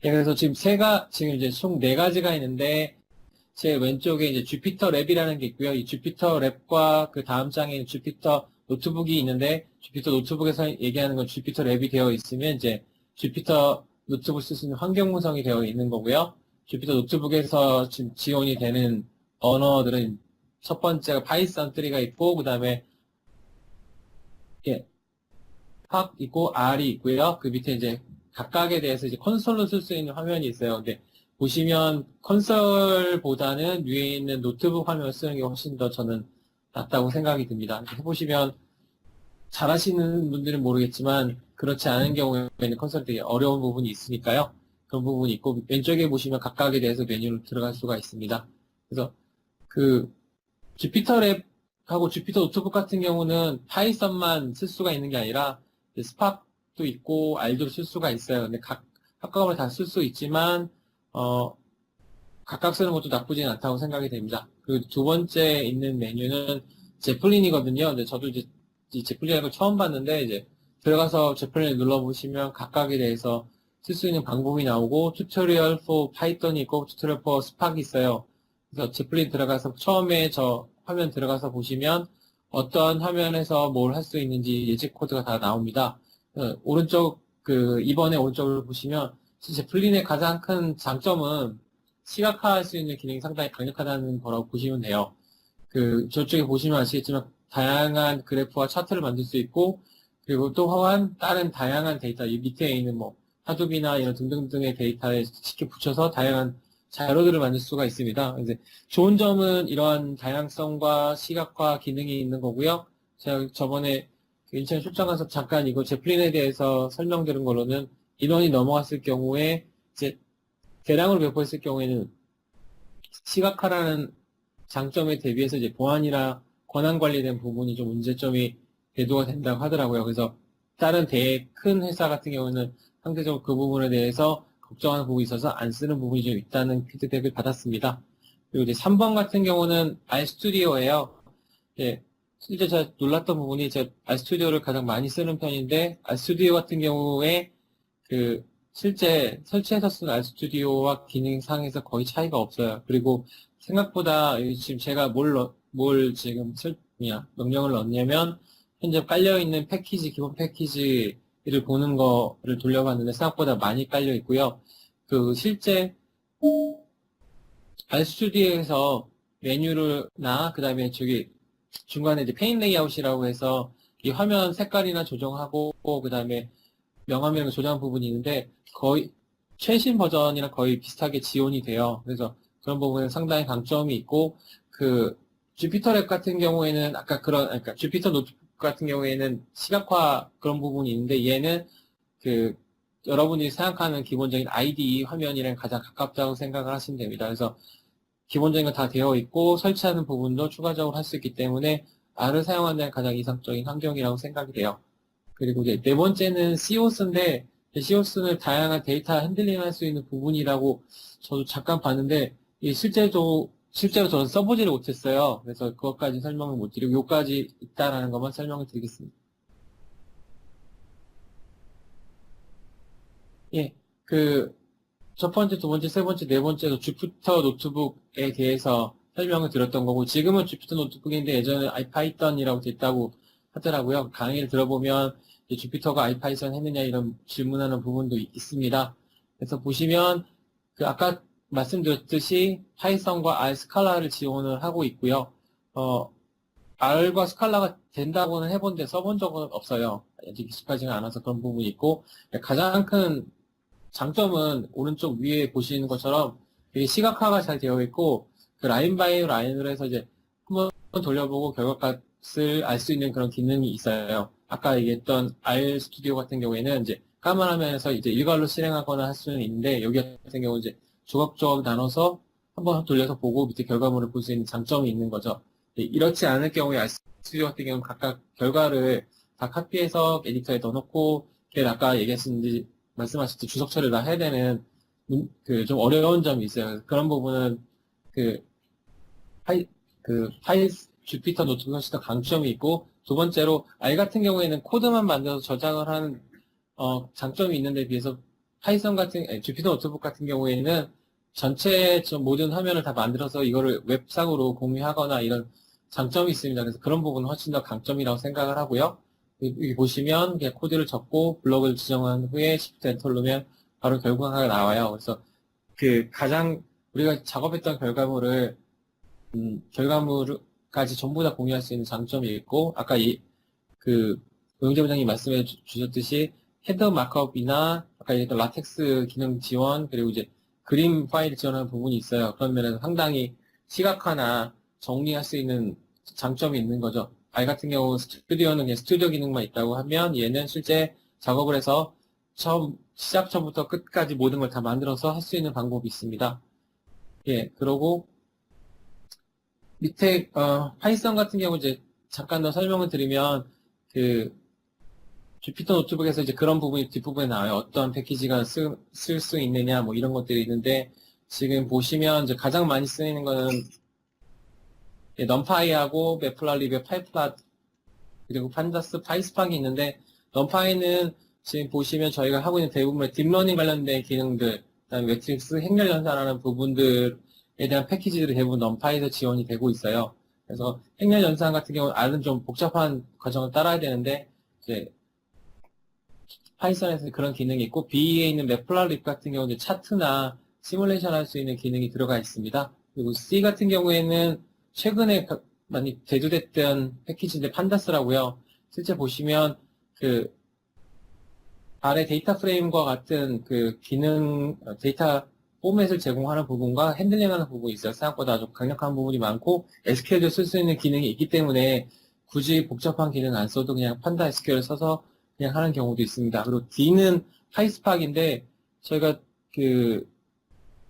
예, 그래서 지금 지금 이제 총 4가지가 있는데, 제 왼쪽에 이제 주피터 랩이라는 게 있고요. 이 주피터 랩과 그 다음 장에 있는 주피터 노트북이 있는데, 주피터 노트북에서 얘기하는 건 주피터 랩이 되어 있으면 이제 주피터 노트북 쓸 수 있는 환경 구성이 되어 있는 거고요. 주피터 노트북에서 지금 지원이 되는 언어들은 첫 번째가 파이썬 3가 있고, 그 다음에, 예, 팝 있고, R이 있고요. 그 밑에 이제 각각에 대해서 이제 콘솔로 쓸 수 있는 화면이 있어요. 근데 보시면 콘솔보다는 위에 있는 노트북 화면을 쓰는 게 훨씬 더 저는 낫다고 생각이 듭니다. 해보시면 잘하시는 분들은 모르겠지만 그렇지 않은 경우에는 콘솔이 되게 어려운 부분이 있으니까요. 그런 부분이 있고 왼쪽에 보시면 각각에 대해서 메뉴로 들어갈 수가 있습니다. 그래서 그 주피터 랩하고 주피터 노트북 같은 경우는 파이썬만 쓸 수가 있는 게 아니라 스파크도 있고 R도 쓸 수가 있어요. 근데 각각을 다 쓸 수 있지만 각각 쓰는 것도 나쁘진 않다고 생각이 됩니다. 그리고 두 번째 있는 메뉴는 제플린이거든요. 근데 저도 이제 이 제플린이라는 걸 처음 봤는데 이제 들어가서 제플린을 눌러보시면 각각에 대해서 쓸 수 있는 방법이 나오고 튜토리얼 for 파이썬이 있고 튜토리얼 for 스파크이 있어요. 그래서 제플린 들어가서 처음에 저 화면 들어가서 보시면 어떤 화면에서 뭘 할 수 있는지 예측 코드가 다 나옵니다. 오른쪽 이번에 오른쪽을 보시면 제플린의 가장 큰 장점은 시각화할 수 있는 기능이 상당히 강력하다는 거라고 보시면 돼요. 저쪽에 보시면 아시겠지만 다양한 그래프와 차트를 만들 수 있고 그리고 또한 다른 다양한 데이터 이 밑에 있는 뭐 하둡이나 이런 등등등의 데이터에 쉽게 붙여서 다양한 자료들을 만들 수가 있습니다. 이제 좋은 점은 이러한 다양성과 시각화 기능이 있는 거고요. 제가 저번에 인천 출장 가서 잠깐 이거 제플린에 대해서 설명드린 걸로는 인원이 넘어갔을 경우에 이제 대량으로 배포했을 경우에는 시각화라는 장점에 대비해서 이제 보안이나 권한 관리된 부분이 좀 문제점이 대두가 된다고 하더라고요. 그래서 다른 큰 회사 같은 경우는 상대적으로 그 부분에 대해서 걱정하는 부분이 있어서 안 쓰는 부분이 좀 있다는 피드백을 받았습니다. 그리고 이제 3번 같은 경우는 RStudio예요. 예, 실제 제가 놀랐던 부분이 제가 RStudio를 가장 많이 쓰는 편인데 RStudio 같은 경우에 실제 설치해서 쓰는 RStudio와 기능상에서 거의 차이가 없어요. 그리고 생각보다 지금 제가 지금 명령을 넣냐면 현재 깔려있는 기본 패키지를 보는 거를 돌려봤는데 생각보다 많이 깔려 있고요. 실제 RStudio에서 메뉴나 그다음에 중간에 이제 페인 레이아웃이라고 해서 이 화면 색깔이나 조정하고 그다음에 명암이랑 조작한 부분이 있는데 거의 최신 버전이랑 거의 비슷하게 지원이 돼요. 그래서 그런 부분에 상당히 강점이 있고 그 주피터 랩 같은 경우에는 아까 그러니까 주피터 노트북 같은 경우에는 시각화 그런 부분이 있는데 얘는 그 여러분이 생각하는 기본적인 IDE 화면이랑 가장 가깝다고 생각을 하시면 됩니다. 그래서 기본적인 거 다 되어 있고 설치하는 부분도 추가적으로 할 수 있기 때문에 R을 사용하는 데 가장 이상적인 환경이라고 생각이 돼요. 그리고 이제 네 번째는 COS인데 COS는 다양한 데이터 핸들링 할 수 있는 부분이라고 저도 잠깐 봤는데 실제로 저는 써보지를 못했어요. 그래서 그것까지 설명을 못 드리고 요까지 있다라는 것만 설명을 드리겠습니다. 예, 첫 번째, 두 번째, 세 번째, 네 번째도 주피터 노트북에 대해서 설명을 드렸던 거고, 지금은 주피터 노트북인데 예전에 아이파이썬이라고 됐다고 하더라고요. 강의를 들어보면 주피터가 아이파이썬 했느냐 이런 질문하는 부분도 있습니다. 그래서 보시면 아까 말씀드렸듯이 파이썬과 R 스칼라를 지원을 하고 있고요. R과 스칼라가 된다고는 해본데 써본 적은 없어요. 아직 익숙하지가 않아서 그런 부분이 있고, 가장 큰 장점은 오른쪽 위에 보시는 것처럼 되게 시각화가 잘 되어 있고 그 라인 바이 라인으로 해서 이제 한번 돌려보고 결과값을 알 수 있는 그런 기능이 있어요. 아까 얘기했던 R 스튜디오 같은 경우에는 이제 까만 화면에서 이제 일괄로 실행하거나 할 수는 있는데 여기 같은 경우 이제 조각조각 나눠서 한번 돌려서 보고 밑에 결과물을 볼 수 있는 장점이 있는 거죠. 이렇지 않을 경우에 R 스튜디오 같은 경우는 각각 결과를 다 카피해서 에디터에 넣어놓고 아까 말씀하셨듯이 주석 처리를 다 해야 되는 좀 어려운 점이 있어요. 그런 부분은 주피터 노트북 훨씬 더 강점이 있고, 두 번째로 R 같은 경우에는 코드만 만들어서 저장을 하는 장점이 있는데 비해서 주피터 노트북 같은 경우에는 전체 모든 화면을 다 만들어서 이거를 웹상으로 공유하거나 이런 장점이 있습니다. 그래서 그런 부분은 훨씬 더 강점이라고 생각을 하고요. 여기 보시면 그냥 코드를 적고 블럭을 지정한 후에 Shift Enter 누르면 바로 결과가 나와요. 그래서 가장 우리가 작업했던 결과물까지 전부 다 공유할 수 있는 장점이 있고, 아까 노영재 부장님 말씀해 주셨듯이 헤더 마크업이나 아까 얘기했던 라텍스 기능 지원, 그리고 이제 그림 파일 지원하는 부분이 있어요. 그런 면에서 상당히 시각화나 정리할 수 있는 장점이 있는 거죠. R 같은 경우 스튜디오는 그냥 스튜디오 기능만 있다고 하면 얘는 실제 작업을 해서 시작부터 끝까지 모든 걸 다 만들어서 할 수 있는 방법이 있습니다. 예, 그러고 밑에 파이썬 같은 경우 이제 잠깐 더 설명을 드리면 주피터 노트북에서 이제 그런 부분이 뒷부분에 나와요. 어떤 패키지가 쓸 수 있느냐 뭐 이런 것들이 있는데 지금 보시면 이제 가장 많이 쓰이는 거는 넘파이하고 매플라리베 파이플랏 그리고 판다스 파이스팍이 있는데 넘파이는 지금 보시면 저희가 하고 있는 대부분의 딥러닝 관련된 기능들 그다음에 매트릭스 행렬 연산하는 부분들에 대한 패키지들이 대부분 넘파이에서 지원이 되고 있어요. 그래서 행렬 연산 같은 경우는 R은 좀 복잡한 과정을 따라야 되는데 이제 파이썬에서 그런 기능이 있고 B에 있는 매플라립 같은 경우는 차트나 시뮬레이션 할 수 있는 기능이 들어가 있습니다. 그리고 C 같은 경우에는 최근에 많이 대두됐던 패키지인데 판다스라고요. 실제 보시면 R의 데이터 프레임과 같은 데이터 포맷을 제공하는 부분과 핸들링하는 부분이 있어요. 생각보다 아주 강력한 부분이 많고 SQL도 쓸 수 있는 기능이 있기 때문에 굳이 복잡한 기능 안 써도 그냥 판다 SQL을 써서 그냥 하는 경우도 있습니다. 그리고 D는 파이스팍인데 저희가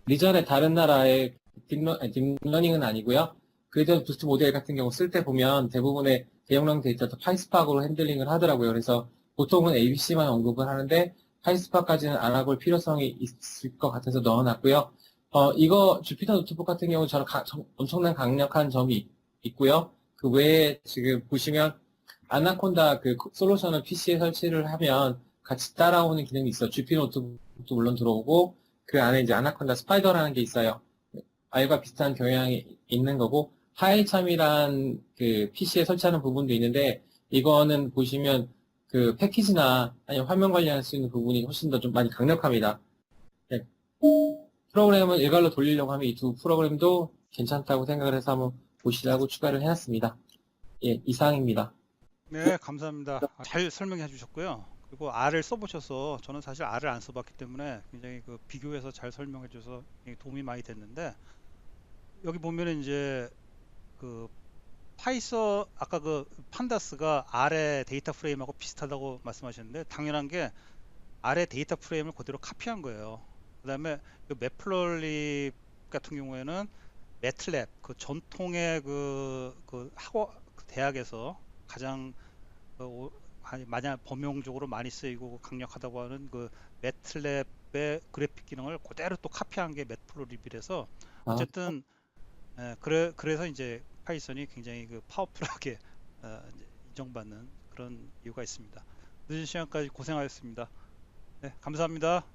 리전의 다른 나라의 딥러닝은 아니고요. 그래도 부스트 모델 같은 경우 쓸 때 보면 대부분의 대용량 데이터도 파이스팍으로 핸들링을 하더라고요. 그래서 보통은 ABC만 언급을 하는데 파이스팍까지는 안 하고 필요성이 있을 것 같아서 넣어놨고요. 이거 주피터 노트북 같은 경우 저는 엄청난 강력한 점이 있고요. 그 외에 지금 보시면 아나콘다 솔루션을 PC에 설치를 하면 같이 따라오는 기능이 있어요. 주피터 노트북도 물론 들어오고 그 안에 이제 아나콘다 스파이더라는 게 있어요. R과 비슷한 경향이 있는 거고 하이참이란 PC에 설치하는 부분도 있는데 이거는 보시면 패키지나 아니면 화면 관리할 수 있는 부분이 훨씬 더 좀 많이 강력합니다. 네. 프로그램을 일괄로 돌리려고 하면 이 두 프로그램도 괜찮다고 생각을 해서 한번 보시라고 추가를 해놨습니다. 예, 이상입니다. 네, 감사합니다. 잘 설명해 주셨고요. 그리고 R을 써보셔서 저는 사실 R을 안 써봤기 때문에 굉장히 그 비교해서 잘 설명해줘서 굉장히 도움이 많이 됐는데 여기 보면은 이제 그 파이썬 아까 그 판다스가 R의 데이터 프레임하고 비슷하다고 말씀하셨는데 당연한 게 R의 데이터 프레임을 그대로 카피한 거예요. 그다음에 그 매플러립 같은 경우에는 매틀랩 그 전통의 그 학원 그 대학에서 가장 만약 범용적으로 많이 쓰이고 강력하다고 하는 그 매틀랩의 그래픽 기능을 그대로 또 카피한 게 매플로립이라서 아, 어쨌든 그래서 이제 파이썬이 굉장히 그 파워풀하게 이제 인정받는 그런 이유가 있습니다. 늦은 시간까지 고생하셨습니다. 네, 감사합니다.